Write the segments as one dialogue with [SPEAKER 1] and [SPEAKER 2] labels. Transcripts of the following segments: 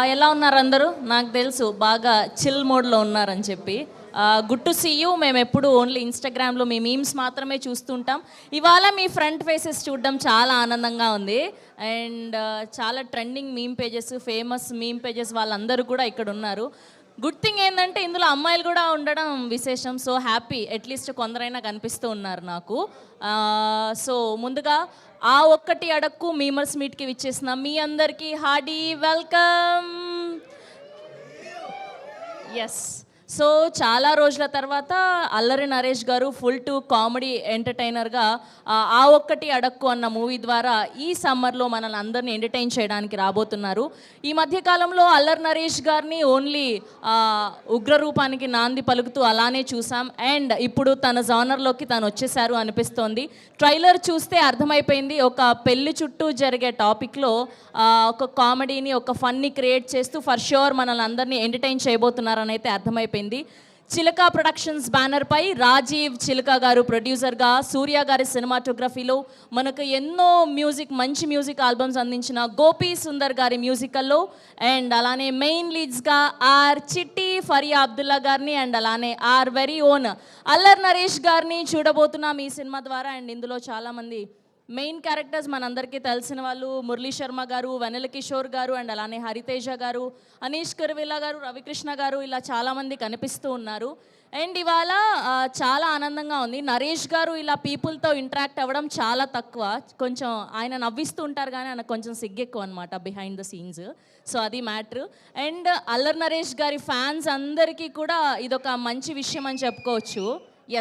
[SPEAKER 1] ఎలా ఉన్నారు అందరూ? నాకు తెలుసు బాగా చిల్ మోడ్లో ఉన్నారని చెప్పి. Good to see you. మేము ఎప్పుడు ఓన్లీ ఇన్స్టాగ్రామ్లో మీ మీమ్స్ మాత్రమే చూస్తుంటాం. ఇవాళ మీ ఫ్రంట్ ఫేసెస్ చూడడం చాలా ఆనందంగా ఉంది. అండ్ చాలా trending meme pages, famous meme pages వాళ్ళందరూ కూడా ఇక్కడ ఉన్నారు. గుడ్ థింగ్ ఏంటంటే ఇందులో అమ్మాయిలు కూడా ఉండడం విశేషం. సో హ్యాపీ, అట్లీస్ట్ కొందరైనా కనిపిస్తూ ఉన్నారు నాకు. సో ముందుగా ఆ ఒక్కటి అడక్కు మీమర్స్ మీట్కి విచ్చేసిన మీ అందరికీ హార్డీ వెల్కమ్. ఎస్, సో చాలా రోజుల తర్వాత అల్లరి నరేష్ గారు ఫుల్ టు కామెడీ ఎంటర్టైనర్గా ఆ ఒక్కటి అడక్కు అన్న మూవీ ద్వారా ఈ సమ్మర్లో మనల్ని అందరినీ ఎంటర్టైన్ చేయడానికి రాబోతున్నారు. ఈ మధ్యకాలంలో అల్లరి నరేష్ గారిని ఓన్లీ ఉగ్రరూపానికి నాంది పలుకుతూ అలానే చూసాం. అండ్ ఇప్పుడు తన జానర్లోకి తను వచ్చేసారు అనిపిస్తోంది. ట్రైలర్ చూస్తే అర్థమైపోయింది. ఒక పెళ్లి చుట్టూ జరిగే టాపిక్లో ఒక కామెడీని, ఒక ఫన్ని క్రియేట్ చేస్తూ ఫర్ ష్యూర్ మనల్ని అందరినీ ఎంటర్టైన్ చేయబోతున్నారని అయితే అర్థమైపోయింది. చిలక ప్రొడక్షన్స్ బ్యానర్ పై రాజీవ్ చిలక గారు ప్రొడ్యూసర్గా, సూర్య గారి సినిమాటోగ్రఫీలో మనకు ఎన్నో మంచి మ్యూజిక్ ఆల్బమ్స్ అందించిన గోపీ సుందర్ గారి మ్యూజికల్లో, అండ్ అలానే మెయిన్ లీడ్స్గా ఆర్ చిట్టి, ఫరియా అబ్దుల్లా గారిని, అండ్ అలానే are very own Allari Naresh గారిని చూడబోతున్నాం ఈ సినిమా ద్వారా. అండ్ ఇందులో చాలామంది మెయిన్ క్యారెక్టర్స్ మనందరికీ తెలిసిన వాళ్ళు, మురళీ శర్మ గారు, వెన్నెల కిషోర్ గారు, అండ్ అలానే హరితేజ గారు, అనీష్ కురువిల్లా గారు, రవికృష్ణ గారు, ఇలా చాలామంది కనిపిస్తూ ఉన్నారు. అండ్ ఇవాళ చాలా ఆనందంగా ఉంది. నరేష్ గారు ఇలా పీపుల్తో ఇంటరాక్ట్ అవ్వడం చాలా తక్కువ. కొంచెం ఆయన నవ్విస్తూ ఉంటారు కానీ ఆయన కొంచెం సిగ్గెక్కువ అనమాట బిహైండ్ ద సీన్స్. సో అది మ్యాటర్. అండ్ అల్లరి నరేష్ గారి ఫ్యాన్స్ అందరికీ కూడా ఇదొక మంచి విషయం అని చెప్పుకోవచ్చు.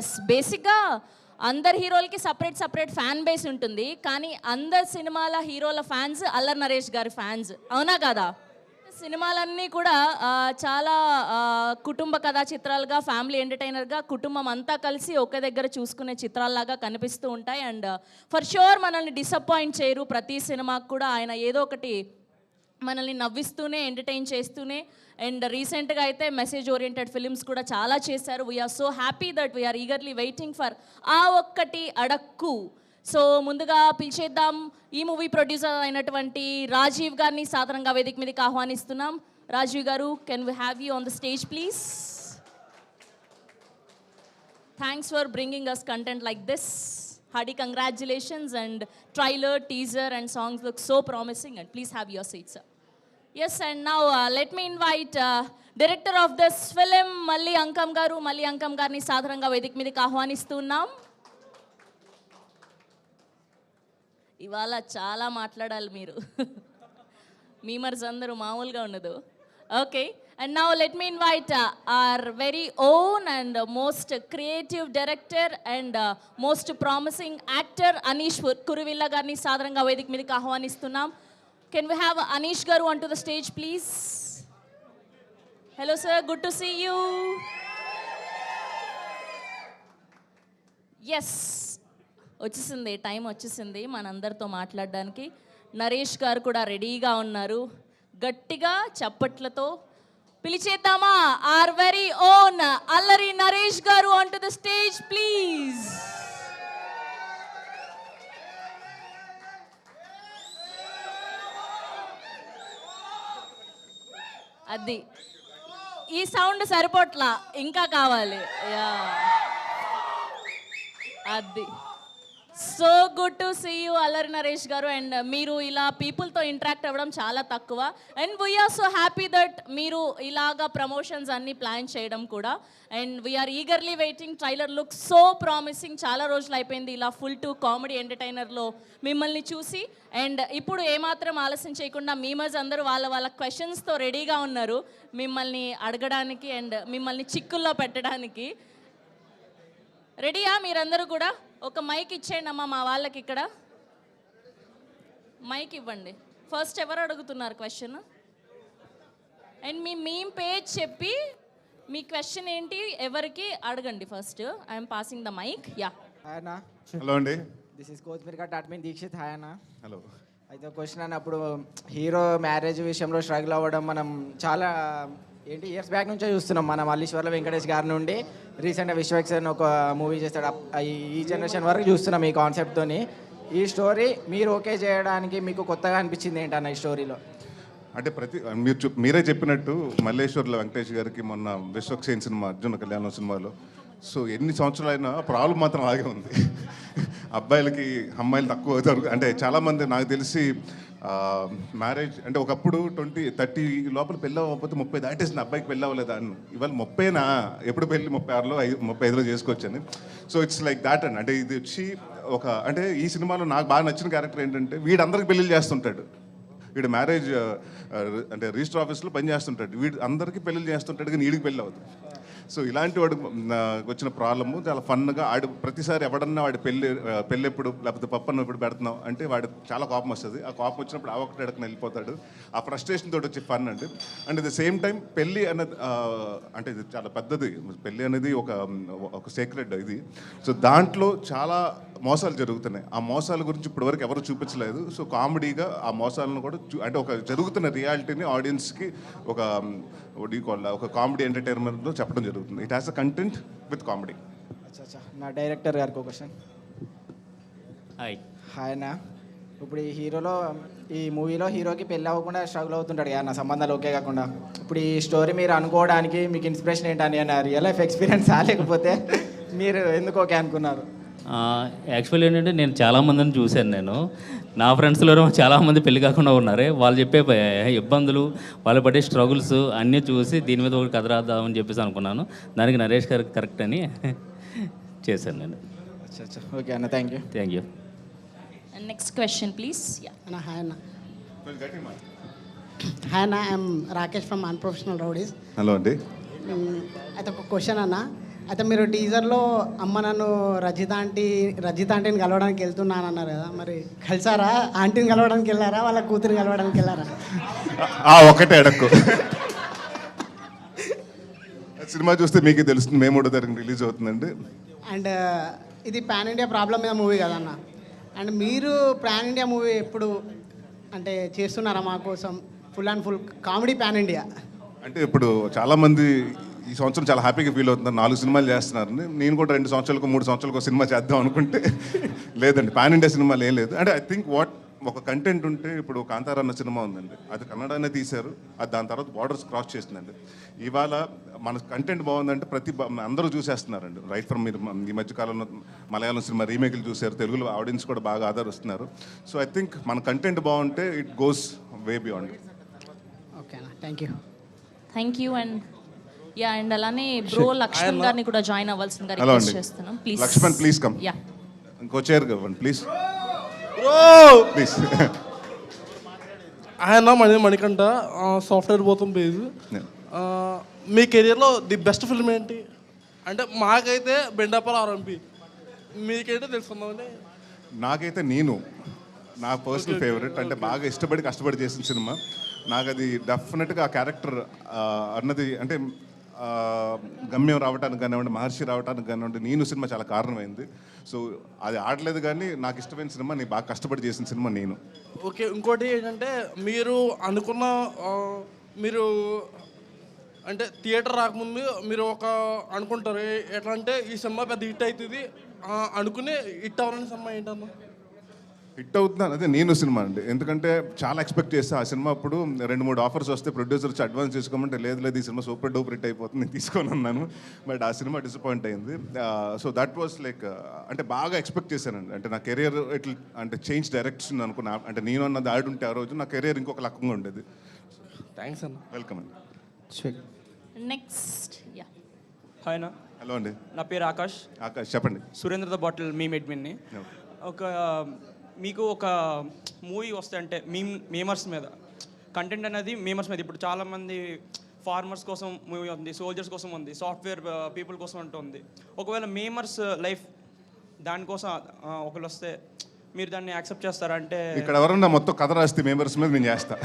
[SPEAKER 1] ఎస్, బేసిక్గా అందరు హీరోలకి సపరేట్ ఫ్యాన్ బేస్ ఉంటుంది, కానీ అందరు సినిమాల హీరోల ఫ్యాన్స్ అల్లరి నరేష్ గారి ఫ్యాన్స్, అవునా కదా? సినిమాలన్నీ కూడా చాలా కుటుంబ కథా చిత్రాలుగా, ఫ్యామిలీ ఎంటర్టైనర్గా కుటుంబం అంతా కలిసి ఒకే దగ్గర చూసుకునే చిత్రాల్లాగా కనిపిస్తూ ఉంటాయి. అండ్ ఫర్ ష్యూర్ మనల్ని డిసప్పాయింట్ చేయరు. ప్రతి సినిమాకు కూడా ఆయన ఏదో ఒకటి మనల్ని నవ్విస్తూనే, ఎంటర్టైన్ చేస్తూనే, అండ్ రీసెంట్గా అయితే మెసేజ్ ఓరియంటెడ్ ఫిలిమ్స్ కూడా చాలా చేశారు. We are so happy that we are eagerly waiting for ఆ ఒక్కటి అడక్కు. సో ముందుగా పిలిచేద్దాం ఈ మూవీ ప్రొడ్యూసర్ అయినటువంటి రాజీవ్ గారిని సాధారణంగా వేదిక మీదకి ఆహ్వానిస్తున్నాం. రాజీవ్ గారు, can we have you on the stage please? Thanks for bringing us content like this. Hearty congratulations, and trailer, teaser and songs look so promising, and please have your seat, sir. Yes, and now let me invite director of this film Malli Ankam garni sadharanga vedik midiki ఆహ్వానిస్తున్నాం. ఇవాళ చాలా మాట్లాడాలి మీరు, memers అందరూ మామూలుగా ఉండదు. Okay, and now let me invite our very own and most creative director and most promising actor Anish Kuruvilla garni సాధారణంగా వేదిక మీదకి ఆహ్వానిస్తున్నాం. Can we have Anish garu onto the stage please? Hello sir, good to see you. Yes, వచ్చేసింది time, వచ్చేసింది మనందరితో మాట్లాడడానికి. నరేష్ గారు కూడా రెడీగా ఉన్నారు. గట్టిగా చప్పట్లతో పిలిచేద్దామా are very own Allari Naresh గారు on to the stage please. అది ఈ సౌండ్ సరిపోట్లా, ఇంకా కావాలి. అది so good to see you Allari Naresh గారు. అండ్ మీరు ఇలా పీపుల్తో ఇంటరాక్ట్ అవ్వడం చాలా తక్కువ. And we are so happy that మీరు ఇలాగా ప్రమోషన్స్ అన్నీ ప్లాన్ చేయడం కూడా. And we are eagerly waiting. Trailer look so promising. చాలా రోజులు అయిపోయింది ఇలా ఫుల్ టు కామెడీ ఎంటర్టైనర్లో మిమ్మల్ని చూసి. అండ్ ఇప్పుడు ఏమాత్రం ఆలస్యం చేయకుండా మీమర్స్ అందరూ వాళ్ళ క్వశ్చన్స్తో రెడీగా ఉన్నారు మిమ్మల్ని అడగడానికి అండ్ మిమ్మల్ని చిక్కుల్లో పెట్టడానికి. రెడీయా మీరందరూ కూడా? ఒక మైక్ ఇచ్చేయండి అమ్మా మా వాళ్ళకి. ఇక్కడ మైక్ ఇవ్వండి. ఫస్ట్ ఎవరు అడుగుతున్నారు క్వశ్చన్? అండ్ మీ మీమ్ పేజ్ చెప్పి మీ క్వశ్చన్ ఏంటి ఎవరికి అడగండి first. I'm passing the mic. Ya,
[SPEAKER 2] hi అన్న.
[SPEAKER 3] హలో అండి.
[SPEAKER 2] దిస్ ఇస్ కోచ్మీర్ కట్ అడ్మిన్ దీక్షిత్. హాయ్ అన్న.
[SPEAKER 3] హలో.
[SPEAKER 2] అయితే క్వశ్చన్ అన్నప్పుడు హీరో మ్యారేజ్ విషయంలో స్ట్రగుల్ అవ్వడం మనం చాలా ఇయర్స్ బ్యాక్ నుంచే చూస్తున్నాం. మన మల్లీశ్వర్ల వెంకటేష్ గారి నుండి రీసెంట్గా విశ్వక్సేన్ ఒక మూవీ చేస్తాడు, ఈ జనరేషన్ వరకు చూస్తున్నాం ఈ కాన్సెప్ట్తోని. ఈ స్టోరీ మీరు ఓకే చేయడానికి మీకు కొత్తగా అనిపించింది ఏంటన్న ఈ స్టోరీలో?
[SPEAKER 3] అంటే మీరే చెప్పినట్టు మల్లేశ్వర్ల వెంకటేష్ గారికి మొన్న విశ్వక్సేన్ సినిమా అర్జున కళ్యాణం సినిమాలో సో ఎన్ని సంవత్సరాలైనా ప్రాబ్లం మాత్రం అలాగే ఉంది. అబ్బాయిలకి అమ్మాయిలు తక్కువ అవుతారు. అంటే చాలామంది నాకు తెలిసి మ్యారేజ్ అంటే ఒకప్పుడు 20-30 లోపల పెళ్ళి అవ్వకపోతే 30 దాటేసిన అబ్బాయికి పెళ్ళి అవ్వలేదా అని. ఇవాళ 30నా ఎప్పుడు పెళ్ళి 36లో 35లో చేసుకోవచ్చని. సో ఇట్స్ లైక్ దాట్ అండి. అంటే ఇది వచ్చి అంటే ఈ సినిమాలో నాకు బాగా నచ్చిన క్యారెక్టర్ ఏంటంటే వీడందరికి పెళ్ళిళ్ళు చేస్తుంటాడు. వీడు మ్యారేజ్ అంటే రిజిస్టర్ ఆఫీస్లో పని చేస్తుంటాడు. వీడు అందరికీ పెళ్ళిళ్ళు చేస్తుంటాడు కానీ వీడికి పెళ్ళి అవుతుంది. సో ఇలాంటి వాడు వచ్చిన ప్రాబ్లము చాలా ఫన్గా ఆడు ప్రతిసారి ఎవడన్నా వాడి పెళ్ళి ఎప్పుడు లేకపోతే పప్పన్న ఎప్పుడు పెడుతున్నావు అంటే వాడు చాలా కోపం వస్తుంది. ఆ కోపం వచ్చినప్పుడు ఆ ఒక్కటి ఎడకని వెళ్ళిపోతాడు. ఆ ఫ్రస్ట్రేషన్ తోటి వచ్చే ఫన్ అండి. And at the same time పెళ్ళి అనేది అంటే ఇది చాలా పెద్దది. పెళ్ళి అనేది ఒక సీక్రెట్ ఇది. సో దాంట్లో చాలా మోసాలు జరుగుతున్నాయి. ఆ మోసాల గురించి ఇప్పటివరకు ఎవరు చూపించలేదు. సో కామెడీగా ఆ మోసాలను కూడా అంటే ఒక జరుగుతున్న రియాలిటీని ఆడియన్స్కి ఒక కామెడీ ఎంటర్టైన్మెంట్లో చెప్పడం జరుగుతుంది. It has a content with comedy.
[SPEAKER 2] అచ్చా నా డైరెక్టర్ గారికి ఒక క్వశ్చన్.
[SPEAKER 4] హాయ్.
[SPEAKER 2] ఆయన ఇప్పుడు ఈ మూవీలో హీరోకి పెళ్ళి అవ్వకుండా స్ట్రగుల్ అవుతుంటాడు కదా, నా సంబంధాలు ఓకే కాకుండా. ఇప్పుడు ఈ స్టోరీ మీరు అనుకోవడానికి మీకు ఇన్స్పిరేషన్ ఏంటని అన్న రియల్ లైఫ్ ఎక్స్పీరియన్సా లేకపోతే మీరు ఎందుకు ఓకే అనుకున్నారు?
[SPEAKER 4] యాక్చువల్లీ ఏంటంటే నేను చాలామందిని చూశాను. నేను నా ఫ్రెండ్స్లో చాలామంది పెళ్లి కాకుండా ఉన్నారు. వాళ్ళు చెప్పే ఇబ్బందులు, వాళ్ళు పడే స్ట్రగుల్స్ అన్నీ చూసి దీని మీద ఒక కథ రాద్దామని చెప్పేసి అనుకున్నాను. దానికి నరేష్ గారికి కరెక్ట్ అని చేశాను నేను.
[SPEAKER 2] అచ్చా ఓకే అన్న, thank
[SPEAKER 4] you.
[SPEAKER 1] Next question please.
[SPEAKER 5] అన్న హాయ్ అన్న. హాయ్ అన్న, I'm Rakesh from unprofessional rowdies.
[SPEAKER 3] Hello అండి.
[SPEAKER 5] అయితే ఒక క్వశ్చన్ అన్న. అయితే మీరు టీజర్లో అమ్మ నన్ను రజిత ఆంటీని కలవడానికి వెళ్తున్నాను అన్నారు కదా, మరి కలిసారా? ఆంటీని కలవడానికి వెళ్ళారా, వాళ్ళ కూతురు కలవడానికి వెళ్ళారా?
[SPEAKER 3] ఒకటే అడక్కు. సినిమా చూస్తే మీకు తెలుస్తుంది. మే 3వ తారీఖున రిలీజ్ అవుతుందండి.
[SPEAKER 5] అండ్ ఇది పాన్ ఇండియా ప్రాబ్లం మీద మూవీ కదన్న. అండ్ మీరు పాన్ ఇండియా మూవీ ఎప్పుడు అంటే చేస్తున్నారా మా కోసం? Full and full comedy pan India.
[SPEAKER 3] అంటే ఇప్పుడు చాలామంది ఈ సంవత్సరం చాలా హ్యాపీగా ఫీల్ అవుతున్నారు. 4 సినిమాలు చేస్తున్నారని. నేను కూడా 2 సంవత్సరాలకు 3 సంవత్సరాలకు సినిమా చేద్దాం అనుకుంటే లేదండి, పాన్ ఇండియా సినిమాలు ఏం లేదు. అంటే ఐ థింక్ ఒక కంటెంట్ ఉంటే, ఇప్పుడు కాంతారా అన్న సినిమా ఉందండి, అది కన్నడనే తీశారు, అది దాని తర్వాత బార్డర్స్ క్రాస్ చేసిందండి. ఇవాళ మన కంటెంట్ బాగుందంటే అందరూ చూసేస్తున్నారండి. రైట్ ఫ్రమ్ మీరు ఈ మధ్యకాలంలో మలయాళం సినిమా రీమేక్లు చూశారు, తెలుగులో ఆడియన్స్ కూడా బాగా ఆదరిస్తున్నారు. సో ఐ థింక్ మన కంటెంట్ బాగుంటే it goes way beyond.
[SPEAKER 5] Okay అన్న,
[SPEAKER 1] థ్యాంక్ యూ. అండ్ అలానే బ్రో లక్ష్మణ్ గారిని కూడా జాయిన్ అవ్వాల్సిందిగా
[SPEAKER 3] హలో
[SPEAKER 1] రిక్వెస్ట్
[SPEAKER 3] అండి.
[SPEAKER 1] చేస్తున్నాం. Please
[SPEAKER 3] Lakshman please come.
[SPEAKER 1] Yeah
[SPEAKER 3] ఇంకో చైర్ ఇవ్వండి ప్లీజ్. ప్లీజ్.
[SPEAKER 6] ఆయన మణికంఠ, సాఫ్ట్వేర్ పోతాం పేజ్. మీ కెరియర్లో ది బెస్ట్ ఫిల్మ్ ఏంటి? అంటే మాకైతే బెండాపల్ ఆర్ఎంపి, మీకైతే తెలుసుకుందామని.
[SPEAKER 3] నాకైతే నా పర్సనల్ ఫేవరెట్. అంటే బాగా ఇష్టపడి కష్టపడి చేసిన సినిమా. నాకు అది డెఫినెట్గా ఆ క్యారెక్టర్ అన్నది అంటే గమ్యం రావడానికి కానివ్వండి, మహర్షి రావడానికి కానివ్వండి, నేను సినిమా చాలా కారణమైంది. సో అది ఆడలేదు కానీ నాకు ఇష్టమైన సినిమా, నేను బాగా కష్టపడి చేసిన సినిమా నేను.
[SPEAKER 6] ఓకే, ఇంకోటి ఏంటంటే మీరు అనుకున్న మీరు అంటే థియేటర్ రాకముందు మీరు అనుకుంటారు ఎట్లా అంటే ఈ సినిమా పెద్ద హిట్ అవుతుంది అనుకుని హిట్ అవ్వాలని సినిమా ఏంటన్నా?
[SPEAKER 3] హిట్ అవుతున్నాను అదే నేను సినిమా అండి. ఎందుకంటే చాలా ఎక్స్పెక్ట్ చేస్తాను ఆ సినిమా. అప్పుడు 2-3 ఆఫర్స్ వస్తే ప్రొడ్యూసర్ వచ్చి అడ్వాన్స్ చేసుకోమంటే లేదు ఈ సినిమా సూపర్ డూపర్ హిట్ అయిపోతుంది, నేను తీసుకొని అన్నాను. బట్ ఆ సినిమా డిసప్పాయింట్ అయింది. సో దట్ వాస్ లైక్ అంటే బాగా ఎక్స్పెక్ట్ చేశానండి. అంటే నా కెరియర్ అంటే చేంజ్ డైరెక్షన్ అనుకున్నా. అంటే నేను అన్నది ఆడుంటే ఆ రోజు నా కెరియర్ ఇంకొక రకంగా ఉండేది.
[SPEAKER 6] థ్యాంక్స్ అన్న.
[SPEAKER 3] వెల్కమ్ అండి.
[SPEAKER 1] నెక్స్ట్. యా
[SPEAKER 7] హాయ్ అన్న.
[SPEAKER 3] హలో అండి.
[SPEAKER 7] నా పేరు ఆకాష్.
[SPEAKER 3] చెప్పండి.
[SPEAKER 7] సురేంద్ర ద బాటిల్ అడ్మిన్ని. మీకు ఒక మూవీ వస్తే అంటే మేమర్స్ మీద కంటెంట్ అనేది మేమర్స్ మీద, ఇప్పుడు చాలామంది ఫార్మర్స్ కోసం మూవీ ఉంది, సోల్జర్స్ కోసం ఉంది, సాఫ్ట్వేర్ పీపుల్ కోసం అంటూ ఉంది. ఒకవేళ మేమర్స్ లైఫ్ దానికోసం ఒకళ్ళు వస్తే మీరు దాన్ని యాక్సెప్ట్ చేస్తారా? అంటే
[SPEAKER 3] ఇక్కడ ఎవరన్నా మొత్తం కథ రాస్తే మెంబర్స్ మీద నేను చేస్తా.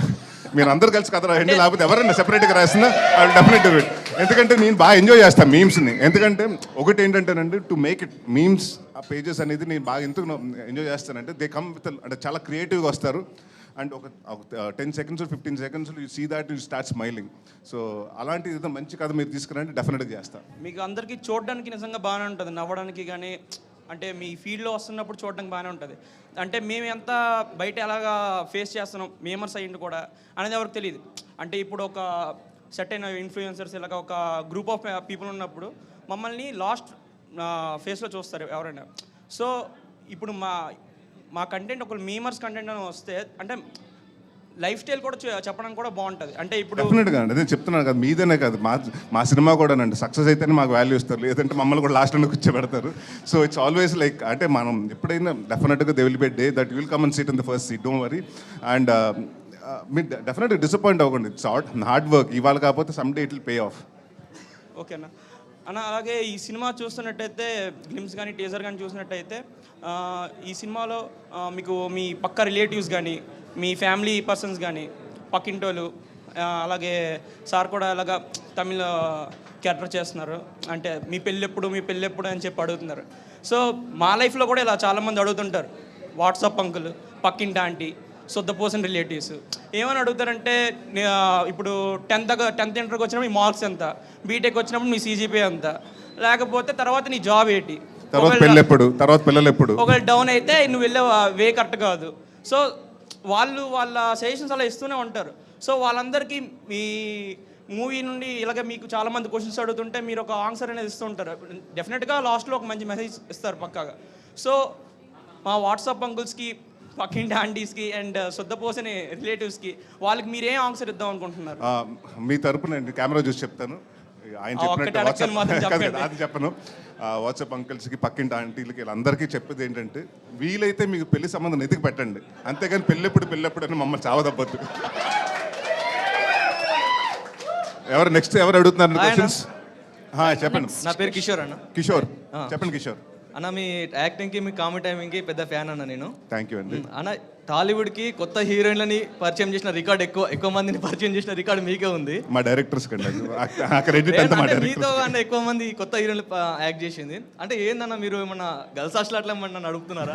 [SPEAKER 3] మీరు అందరు కలిసి కథ రాయండి, లేకపోతే ఎవరైనా సెపరేట్గా రాసినా ఐ డెఫినెట్లీ డూ ఇట్. ఎందుకంటే నేను బాగా ఎంజాయ్ చేస్తాను మీమ్స్ని. ఎందుకంటే ఒకటి ఏంటంటేనండి, టు మేక్ ఇట్ మీమ్స్ ఆ పేజెస్ అనేది నేను బాగా ఎందుకు ఎంజాయ్ చేస్తానంటే దే కమ్ విత్ అంటే చాలా క్రియేటివ్గా వస్తారు. అండ్ ఒక 10 seconds 15 seconds you see that you start smiling. So అలాంటి ఏదో మంచి కథ మీరు తీసుకురండి, డెఫినెట్గా చేస్తాను.
[SPEAKER 7] మీకు అందరికీ చూడడానికి నిజంగా బాగానే ఉంటుంది, నవ్వడానికి కానీ అంటే మీ ఫీల్డ్లో వస్తున్నప్పుడు చూడడానికి బాగానే ఉంటుంది. అంటే మేము ఎంత బయట ఎలాగా ఫేస్ చేస్తున్నాం మేమర్స్ అయ్యింది కూడా అనేది ఎవరికి తెలియదు. అంటే ఇప్పుడు ఒక సెట్ అయిన ఇన్ఫ్లుయెన్సర్స్ ఇలాగ ఒక గ్రూప్ ఆఫ్ పీపుల్ ఉన్నప్పుడు మమ్మల్ని లాస్ట్ ఫేస్లో చూస్తారు ఎవరైనా. సో ఇప్పుడు మా కంటెంట్ ఒక మీమర్స్ కంటెంట్ అని వస్తే అంటే లైఫ్ స్టైల్ కూడా చెప్పడం కూడా బాగుంటుంది. అంటే ఇప్పుడు
[SPEAKER 3] డెఫినెట్గా అండి, అదే చెప్తున్నాను కదా, మీదేనే కాదు మా సినిమా కూడా అండి సక్సెస్ అయితేనే మాకు వాల్యూ ఇస్తారు, లేదంటే మమ్మల్ని కూడా లాస్ట్లో కూర్చోబెడతారు. సో ఇట్స్ ఆల్వేస్ లైక్ అంటే మనం ఎప్పుడైనా డెఫినెట్గా they will be day that will come and seat in the first seat, don't worry. And మీరు డెఫినెట్గా డిసప్పాయింట్ అవ్వకండి, ఇట్స్ హార్డ్ వర్క్, ఇవాళ కాకపోతే some day it will pay of.
[SPEAKER 7] ఓకేనా అన్న. అలాగే ఈ సినిమా చూస్తున్నట్టయితే గ్లిమ్స్ కానీ టీజర్ కానీ చూసినట్టయితే ఈ సినిమాలో మీకు మీ పక్క రిలేటివ్స్ కానీ మీ ఫ్యామిలీ పర్సన్స్ కానీ పక్కింటోళ్ళు అలాగే సార్ కూడా అలాగా తమిళ క్యారెక్టర్ చేస్తున్నారు. అంటే మీ పెళ్ళెప్పుడు అని చెప్పి అడుగుతున్నారు. సో మా లైఫ్లో కూడా ఇలా చాలామంది అడుగుతుంటారు. వాట్సాప్ అంకుల్, పక్కింటి ఆంటీ, సొద్దపోసిన రిలేటివ్స్ ఏమని అడుగుతారంటే ఇప్పుడు 10th ఇంటర్కి వచ్చినప్పుడు మీ మార్క్స్ ఎంత, బీటెక్ వచ్చినప్పుడు మీ CGPA ఎంత, లేకపోతే తర్వాత నీ జాబ్ ఏంటి,
[SPEAKER 3] తర్వాత పిల్లలు ఎప్పుడు
[SPEAKER 7] ఒకవేళ డౌన్ అయితే నువ్వు వెళ్ళే వే కరెక్ట్ కాదు. సో వాళ్ళ సజెషన్స్ అలా ఇస్తూనే ఉంటారు. సో వాళ్ళందరికీ మీ మూవీ నుండి ఇలాగే మీకు చాలామంది క్వశ్చన్స్ అడుగుతుంటే మీరు ఒక ఆన్సర్ అనేది ఇస్తూ ఉంటారు. డెఫినెట్గా లాస్ట్లో ఒక మంచి మెసేజ్ ఇస్తారు పక్కాగా. సో మా వాట్సాప్ అంకుల్స్కి, పక్కింటి ఆంటీస్కి అండ్ సొద్దపోసని రిలేటివ్స్కి వాళ్ళకి మీరేం ఆన్సర్ ఇద్దాం అనుకుంటున్నారు?
[SPEAKER 3] మీ తరపున కెమెరా చూసి చెప్తాను. ఆయన చెప్పినట్టు అది చెప్పను. వాట్సాప్ అంకిల్స్కి, పక్కింటి ఆంటీలకి, వీళ్ళందరికీ చెప్పేది ఏంటంటే వీలైతే మీకు పెళ్లి సంబంధం ఎతికి పెట్టండి, అంతేగాని పెళ్ళెప్పుడు అని మమ్మల్ని చావదబ్బద్దు. ఎవరు అడుగుతున్నారు క్వశ్చన్స్? చెప్పండి.
[SPEAKER 8] నా పేరు కిషోర్ అన్న.
[SPEAKER 3] కిషోర్ చెప్పండి. కిషోర్
[SPEAKER 8] అన్న, మీ యాక్టింగ్కి, మీ కామెడీ టైమింగ్కి పెద్ద ఫ్యాన్ అన్న నేను.
[SPEAKER 3] థ్యాంక్ యూ అండి.
[SPEAKER 8] అన్న, టాలీవుడ్కి కొత్త హీరోయిన్లని పరిచయం చేసిన రికార్డ్ ఎక్కువ మందిని పరిచయం చేసిన రికార్డు మీకే ఉంది.
[SPEAKER 3] మా డైరెక్టర్స్ కండి
[SPEAKER 8] మీతో అన్న ఎక్కువ మంది కొత్త హీరోయిన్లు యాక్ట్ చేసింది. అంటే ఏందన్న మీరు ఏమన్నా గర్ల్స్ హాస్టల్ అట్లా ఏమన్నా నడుపుతున్నారా?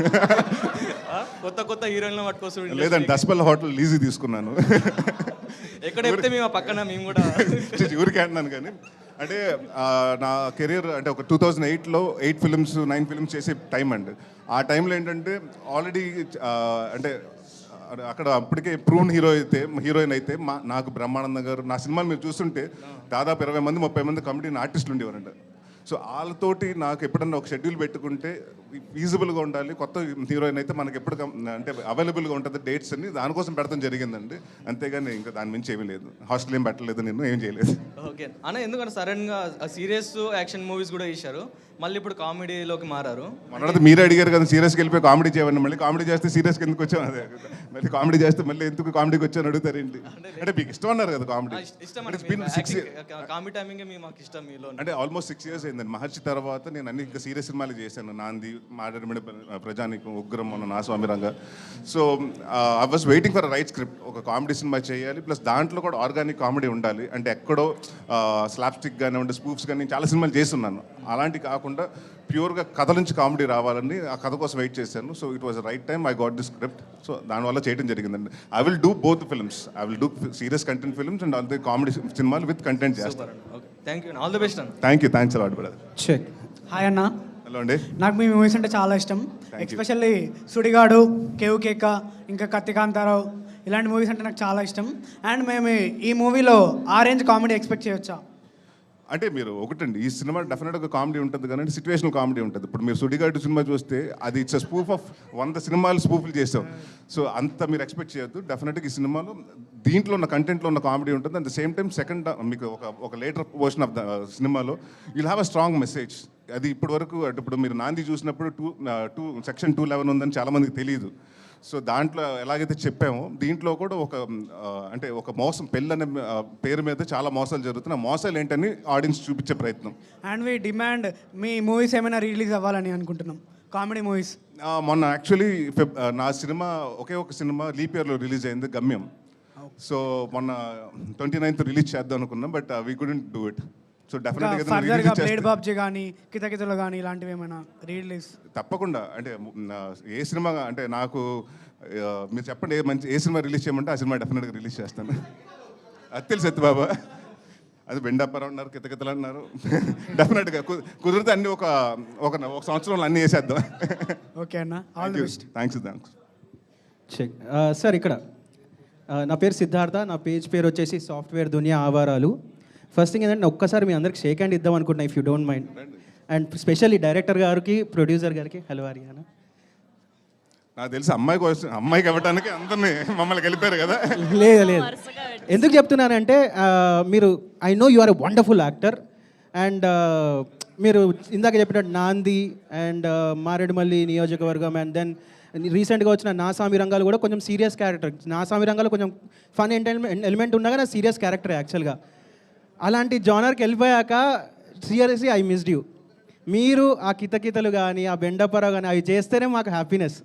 [SPEAKER 8] కొత్త హీరోయిన్లు పట్టుకోవచ్చు.
[SPEAKER 3] లేదండి, దస్పల్ హోటల్ లీజీ తీసుకున్నాను.
[SPEAKER 8] ఎక్కడ చెప్తే మేము పక్కన మేము కూడా
[SPEAKER 3] ఊరికే అంటున్నాను. కానీ అంటే నా కెరీర్ అంటే ఒక 2008లో 8 ఫిల్మ్స్ 9 ఫిల్మ్స్ చేసే టైం అండి. ఆ టైంలో ఏంటంటే ఆల్రెడీ అంటే అక్కడ అప్పటికే ప్రూన్ హీరోయిన్ అయితే నాకు బ్రహ్మానందం గారు, నా సినిమాలు మీరు చూస్తుంటే దాదాపు 20 మంది 30 మంది కమిటీని ఆర్టిస్టులు ఉండేవారండి. సో వాళ్ళతోటి నాకు ఎప్పుడన్నా ఒక షెడ్యూల్ పెట్టుకుంటే ఫీజిబుల్గా ఉండాలి. కొత్త హీరోయిన్ అయితే మనకి ఎప్పుడు అంటే అవైలబుల్గా ఉంటుంది డేట్స్ అని, దానికోసం పెడతాం జరిగిందండి. అంతేగాని ఇంకా దాని మించి ఏమీ లేదు. హాస్టల్ ఏం పెట్టలేదు, నేను ఏం చేయలేదు.
[SPEAKER 8] ఓకే అన్న, ఎందుకంటే సడన్గా సీరియస్ యాక్షన్ మూవీస్ కూడా చేశారు, మళ్ళీ ఇప్పుడు కామెడీలోకి మారారు.
[SPEAKER 3] మొన్నది మీరే అడిగారు కదా, సీరియస్కి వెళ్ళిపోయి కామెడీ చేయమని. మళ్ళీ కామెడీ చేస్తే సీరియస్కి ఎందుకు వచ్చాను? అదే మళ్ళీ కామెడీ చేస్తే మళ్ళీ ఎందుకు కామెడీకి వచ్చాను అడుగుతారు ఏంటి? అంటే మీకు ఇష్టం అన్నారు కదా కామెడీ.
[SPEAKER 8] కామెడీ టైమింగ్ మాకు ఇష్టం మీలో.
[SPEAKER 3] అంటే ఆల్మోస్ట్ 6 years అయిందండి. మహర్షి తర్వాత నేను అన్ని ఇంకా సీరియస్ సినిమాలు చేశాను. నాంది, మాడరమిడ, ప్రజానికం, ఉగ్రం, మొన్న నా స్వామి రంగ. So I was waiting for right script. ఒక కామెడీ సినిమా చేయాలి, ప్లస్ దాంట్లో కూడా ఆర్గానిక్ కామెడీ ఉండాలి. అంటే ఎక్కడో స్లాప్స్టిక్ కానీ ఉండే స్పూఫ్స్ కానీ చాలా సినిమాలు చేస్తున్నాను. అలాంటి కాకుండా ప్యూర్గా కథ నుంచి కామెడీ రావాలని ఆ కథ కోసం వెయిట్ చేశాను. So it was right time I got the script. So దానివల్ల చేయడం జరిగిందండి. I will do both films. I will do serious content films and all the comedy సినిమాలు విత్ కంటెంట్ చేస్తాను.
[SPEAKER 8] Thank you, all the best అన్న.
[SPEAKER 3] Thanks a lot brother.
[SPEAKER 5] Check. Hi అన్న.
[SPEAKER 3] Hello అండి.
[SPEAKER 5] నాకు మీ movies అంటే చాలా ఇష్టం. ఎస్పెషల్లీ సుడిగాడు, కేవ్ కేక, ఇంకా కత్తికాంతారావు, ఇలాంటి మూవీస్ అంటే నాకు చాలా ఇష్టం. అండ్ మేము ఈ మూవీలో ఆరెంజ్ కామెడీ ఎక్స్పెక్ట్ చేయొచ్చా?
[SPEAKER 3] అంటే మీరు ఒకటండి, ఈ సినిమా డెఫినెట్గా కామెడీ ఉంటుంది కానీ సిచ్యువేషనల్ కామెడీ ఉంటుంది. ఇప్పుడు మీరు సుడిగాడు సినిమా చూస్తే అది ఇట్స్ స్పూఫ్ ఆఫ్ 100 సినిమాలు స్పూఫ్లు చేస్తాం. సో అంత మీరు ఎక్స్పెక్ట్ చేయొద్దు. డెఫినెట్గా ఈ సినిమాలో దీంట్లో ఉన్న కంటెంట్లో ఉన్న కామెడీ ఉంటుంది. At the same time second మీకు ఒక లేటర్ పోర్షన్ ఆఫ్ ద సినిమాలో you'll have a strong message. అది ఇప్పటి వరకు అంటే ఇప్పుడు మీరు నాంది చూసినప్పుడు సెక్షన్ 211 ఉందని చాలామందికి తెలియదు. సో దాంట్లో ఎలాగైతే చెప్పామో దీంట్లో కూడా అంటే ఒక మోసం, పెళ్ళనే పేరు మీద చాలా మోసాలు జరుగుతున్నాయి. మోసాలు ఏంటని ఆడియన్స్ చూపించే ప్రయత్నం.
[SPEAKER 5] అండ్ వి డిమాండ్ మీ మూవీస్ ఏమైనా రిలీజ్ అవ్వాలని అనుకుంటున్నాం, కామెడీ మూవీస్.
[SPEAKER 3] మొన్న యాక్చువల్లీ నా సినిమా ఒకే ఒక సినిమా లీప్ ఇయర్లో రిలీజ్ అయింది, గమ్యం. సో మొన్న 29th రిలీజ్ చేద్దాం అనుకున్నాం, but we couldn't do it. So
[SPEAKER 5] ఫర్దర్గా బ్లేడ్ బాబ్జీ కానీ కితకితలు కానీ ఇలాంటివి ఏమైనా రిలీజ్?
[SPEAKER 3] తప్పకుండా. అంటే ఏ సినిమా అంటే నాకు మీరు చెప్పండి ఏ సినిమా రిలీజ్ చేయమంటే ఆ సినిమా డెఫినెట్గా రిలీజ్ చేస్తాను. అది తెలుసు బాబా. అది బెండప్పర్ అన్నారు, కితకితలు అన్నారు. డెఫినెట్గా కుదిరితే అన్ని ఒక ఒక సంవత్సరంలో అన్నీ వేసేద్దాం.
[SPEAKER 9] ఓకే అన్న, all the best.
[SPEAKER 3] Thanks.
[SPEAKER 10] Check sir ఇక్కడ నా పేరు సిద్ధార్థ, నా పేజ్ పేరు వచ్చేసి సాఫ్ట్వేర్ దునియా ఆవారాలు. ఫస్ట్ థింగ్ ఏంటంటే ఒక్కసారి మీ అందరికి షేక్ హ్యాండ్ ఇద్దాం అనుకుంటున్నా, if you don't mind. And specially director గారికి, ప్రొడ్యూసర్ గారికి హలో ఆర్యానా.
[SPEAKER 3] నాకు తెలిసి అమ్మాయికి ఇవ్వడానికి అందరినీ మమ్మల్ని గెలిపారు కదా.
[SPEAKER 10] లేదు ఎందుకు చెప్తున్నానంటే మీరు I know you are a wonderful actor. And మీరు ఇందాక చెప్పినట్టు నాంది అండ్ మారేడుమల్లి నియోజకవర్గం అండ్ దెన్ రీసెంట్గా వచ్చిన నా సామి రంగాలు కూడా కొంచెం సీరియస్ క్యారెక్టర్. నా సామి రంగాలు కొంచెం ఫన్ ఎలిమెంట్ ఉన్నా కానీ సీరియస్ క్యారెక్టర్ యాక్చువల్గా. అలాంటి జానర్కి వెళ్ళిపోయాక సీరియస్లీ ఐ మిస్డ్ యూ. మీరు ఆ కితకితలు కానీ ఆ బెండపర కానీ అవి చేస్తేనే మాకు హ్యాపీనెస్.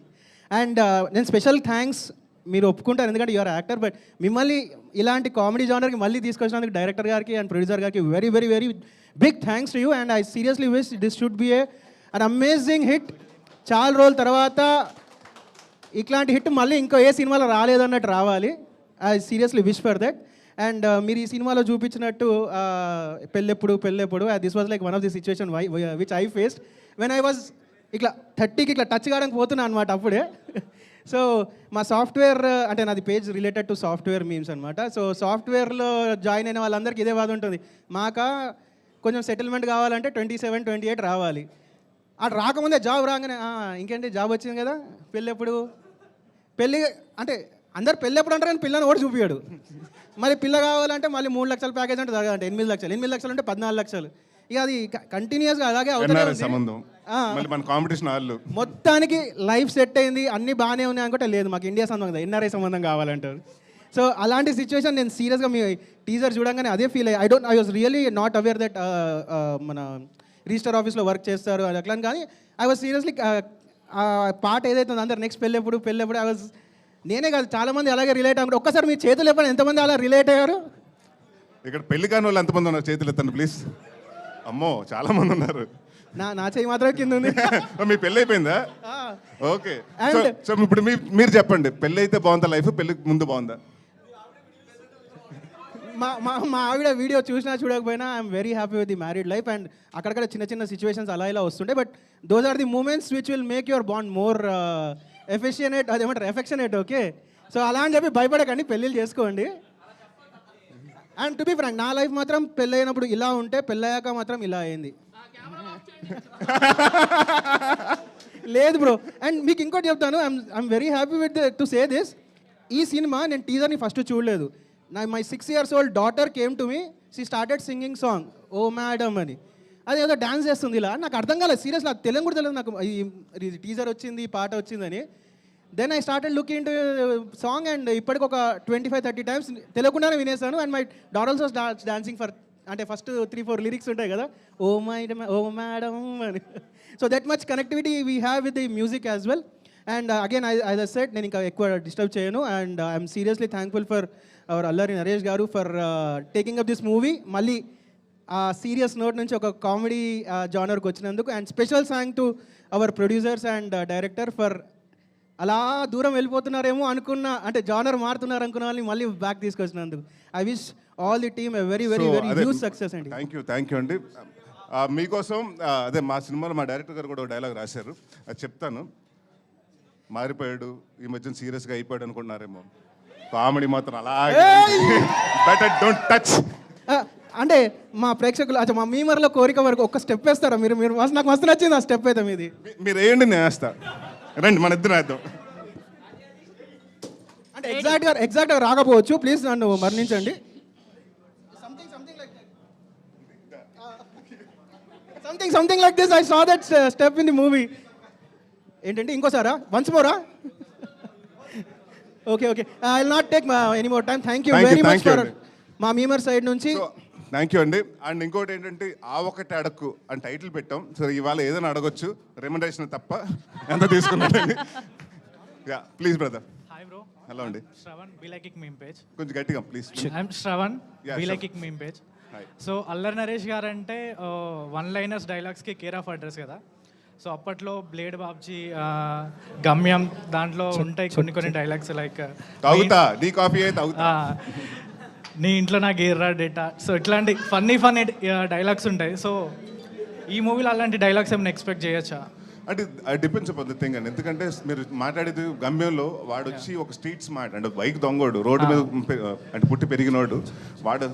[SPEAKER 10] అండ్ నేను స్పెషల్ థ్యాంక్స్, మీరు ఒప్పుకుంటారు ఎందుకంటే యూఆర్ యాక్టర్, బట్ మిమ్మల్ని ఇలాంటి కామెడీ జానర్కి మళ్ళీ తీసుకొచ్చినందుకు డైరెక్టర్ గారికి అండ్ ప్రొడ్యూసర్ గారికి very very very big thanks to you. And I seriously wish this should be an amazing hit. చాలా రోజుల తర్వాత ఇట్లాంటి హిట్ మళ్ళీ ఇంకో ఏ సినిమాలో రాలేదన్నట్టు రావాలి. I seriously wish for that. And మీరు ఈ సినిమాలో చూపించినట్టు పెళ్ళెప్పుడు this was like one of the situation which I faced when I was ఇట్లా 30కి ఇట్లా టచ్ కావడానికి పోతున్నా అనమాట అప్పుడే. సో మా సాఫ్ట్వేర్ అంటే నాది page related to software memes అనమాట. సో సాఫ్ట్వేర్లో జాయిన్ అయిన వాళ్ళందరికీ ఇదే బాధ ఉంటుంది, మాకా కొంచెం సెటిల్మెంట్ కావాలంటే 27, 28 రావాలి. అటు రాకముందే జాబ్ రాగానే ఇంకేంటి జాబ్ వచ్చింది కదా పెళ్ళి అంటే అందరు పెళ్ళి ఎప్పుడు అంటారు కానీ పిల్లని కూడా చూపించాడు. మరి పిల్ల కావాలంటే మళ్ళీ 3 లక్షల ప్యాకేజ్ అంటే అంటే 8 లక్షలు అంటే 14 లక్షలు. ఇక అది కంటిన్యూస్గా అలాగే అవుతుంది. మొత్తానికి లైఫ్ సెట్ అయింది, అన్నీ బాగానే ఉన్నాయి అనుకుంటే లేదు మాకు ఇండియా సంబంధం కదా, ఎన్ఆర్ఐ సంబంధం కావాలంటారు. సో అలాంటి సిచ్యువేషన్ నేను సీరియస్గా మీ టీజర్ చూడంగానే అదే ఫీల్ అయ్యి I was really not aware that మన రిజిస్టర్ ఆఫీస్లో వర్క్ చేస్తారు అది అట్లా కానీ ఐ వాజ్ సీరియస్లీ ఆ పాట ఏదైతే ఉందో అందరు నెక్స్ట్ పెళ్ళెప్పుడు ఐ వాజ్ నేనే కాదు చాలామంది అలాగే రిలేట్ అయ్యారు. ఒక్కసారి మీ చేతులు ఎప్పుడు ఎంతమంది అలా రిలేట్ అయ్యారు?
[SPEAKER 3] ఇక్కడ పెళ్లి కాని వాళ్ళు ఎంతమంది ఉన్నారు చేతులు ఎత్తండి ప్లీజ్. అమ్మో చాలా మంది ఉన్నారు.
[SPEAKER 10] నా చెయ్యి మాత్రం కింద ఉంది.
[SPEAKER 3] మీ పెళ్ళి అయిపోయిందా? ఓకే. సో ఇప్పుడు మీరు చెప్పండి, పెళ్ళి అయితే బాగుందా లైఫ్, పెళ్ళికి ముందు బాగుందా?
[SPEAKER 10] మా ఆవిడ వీడియో చూసినా చూడకపోయినా I'm very happy with the married life. And అక్కడక్కడ చిన్న సిచ్యువేషన్స్ అలా ఇలా వస్తుండే, but those are the moments which will make your bond more affectionate. Okay, so అలా అని చెప్పి భయపడకండి, పెళ్ళిళ్ళు చేసుకోండి. అండ్ టు బి ఫ్రాంక్ నా లైఫ్ మాత్రం పెళ్ళైనప్పుడు ఇలా ఉంటే పెళ్ళయ్యాక మాత్రం ఇలా అయింది. లేదు బ్రో. అండ్ మీకు ఇంకోటి చెప్తాను, I'm very happy with to say this. ఈ సినిమా నేను టీజర్ని ఫస్ట్ చూడలేదు. My 6 years old daughter came to me, she started singing song oh madam అని. అది ఏదో డ్యాన్స్ చేస్తుంది ఇలా, నాకు అర్థం కాలేదు సీరియస్, నాకు తెలియదు కూడా తెలియదు నాకు ఈ టీజర్ వచ్చింది పాట వచ్చిందని. Then I started looking to song and ఇప్పటికి ఒక 25-30 times తెలియకుండానే వినేసాను. And my daughter also dancing for అంటే ఫస్ట్ 3-4 లిరిక్స్ ఉంటాయి కదా, ఓ మేడమ్ అని. So that much connectivity we have with the music as well. And again I said నేను ఇంకా ఎక్కువ డిస్టర్బ్ చేయను. And I'm seriously thankful for our Allari Naresh garu for taking up this movie. మళ్ళీ ఆ సీరియస్ నోట్ నుంచి ఒక కామెడీ జానర్కి వచ్చినందుకు. And special thank to our producers and director for అలా దూరం వెళ్ళిపోతున్నారేమో అనుకున్న, అంటే జానర్ మారుతున్నారు అనుకున్న వాళ్ళని మళ్ళీ బ్యాక్ తీసుకొచ్చినందుకు. I wish all the team a very very very huge success అండి.
[SPEAKER 3] థ్యాంక్ యూ అండి. మీకోసం అదే మా సినిమాలో మా డైరెక్టర్ గారు కూడా ఒక డైలాగ్ రాశారు, అది చెప్తాను. మారిపోయాడు, ఈ మధ్యన సీరియస్గా అయిపోయాడు అనుకుంటున్నారేమో, కామెడీ మాత్రం అలాగే బెటర్ డోంట్ టచ్.
[SPEAKER 10] అంటే మా ప్రేక్షకులు మా మీమర్ల కోరిక వరకు ఒక స్టెప్ వేస్తారా మీరు? నాకు మస్తు నచ్చింది ఆ స్టెప్ అయితే మీది.
[SPEAKER 3] మీరు వేయండి, నేను వేస్తా. రండి మన ఇద్దరు వేద్దాం.
[SPEAKER 10] అంటే ఎగ్జాక్ట్గా రాకపోవచ్చు, ప్లీజ్ నన్ను మరణించండి. Something like this I saw that step in the movie. ఏంటంటే ఇంకోసారా? వన్స్ మోరా? Okay I will not take any more time. Thank you very much for మా మీమర్ సైడ్ నుంచి.
[SPEAKER 3] థ్యాంక్ యూ అండి. అండ్ ఇంకోటి ఏంటంటే ఆ ఒకటి అడక్కు అని టైటిల్ పెట్టాం. సో ఇవాళ ఏదైనా అడగొచ్చు, రెమ్యునరేషన్ తప్ప ఎంత తీసుకున్నారండి. Yeah please brother.
[SPEAKER 11] Hi bro.
[SPEAKER 3] Hello అండి.
[SPEAKER 11] శ్రవణ్ వి లైక్ ఇక్ మీమ్ పేజ్.
[SPEAKER 3] కొంచెం గట్టిగా please.
[SPEAKER 11] I'm Shravan we like ఇక్ meme page. So Allari Naresh గారు అంటే 1-liners డైలాగ్స్కి కేర్ ఆఫ్ అడ్రస్ కదా. సో అప్పట్లో బ్లేడ్ బాబ్జీ, గమ్యం దాంట్లో ఉంటాయి కొన్ని డైలాగ్స్ లైక్
[SPEAKER 3] తాగుతా నీ కాఫీ తాగుతా.
[SPEAKER 11] నీ ఇంట్లో నాకు ఏర్రా డేటా. సో ఇట్లాంటి ఫన్నీ డైలాగ్స్ ఉంటాయి. సో ఈ మూవీలో అలాంటి డైలాగ్స్ ఏమైనా ఎక్స్పెక్ట్ చేయొచ్చా?
[SPEAKER 3] అంటే అది డిపెండ్స్ అపాన్ ది థింగ్ అండి. ఎందుకంటే మీరు మాట్లాడేది గమ్యంలో వాడు వచ్చి ఒక స్ట్రీట్ స్మార్ట్ అంటే బైక్ దొంగోడు రోడ్డు మీద అంటే పుట్టి పెరిగినోడు వాడు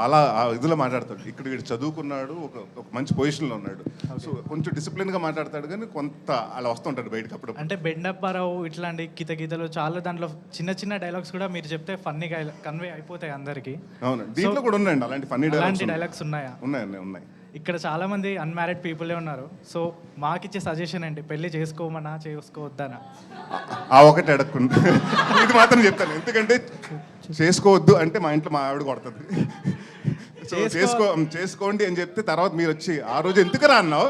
[SPEAKER 3] అలా ఆ ఇదిలో మాట్లాడతాడు. ఇక్కడ వీడు చదువుకున్నాడు, ఒక మంచి పొజిషన్లో ఉన్నాడు. సో కొంచెం డిసిప్లిన్గా మాట్లాడతాడు కానీ కొంత అలా వస్తుంటాడు బయటకు అప్పుడు.
[SPEAKER 11] అంటే బెండప్పారావు ఇట్లాంటి గీతలు చాలా దాంట్లో చిన్న డైలాగ్స్ కూడా మీరు చెప్తే ఫన్నీగా కన్వే అయిపోతాయి అందరికీ.
[SPEAKER 3] అవును, దీంట్లో కూడా ఉన్నాయండి అలాంటి ఫన్నీ
[SPEAKER 11] డైలాగ్స్ ఉన్నాయా?
[SPEAKER 3] ఉన్నాయి.
[SPEAKER 11] ఇక్కడ చాలా మంది అన్మ్యారీడ్ పీపులే ఉన్నారు. సో మాకిచ్చే సజెషన్ ఏంటి, పెళ్లి చేసుకోమన్నా చేసుకోవద్దనా?
[SPEAKER 3] ఆ ఒకటి అడగకుండా ఇది మాత్రం చెప్తాను. ఎందుకంటే చేసుకోవద్దు అంటే మా ఇంట్లో మా ఆవిడ కొడుతుంది. సో చేసుకోండి అని చెప్తే తర్వాత మీరు వచ్చి ఆ రోజు ఎందుకురా అన్నావు,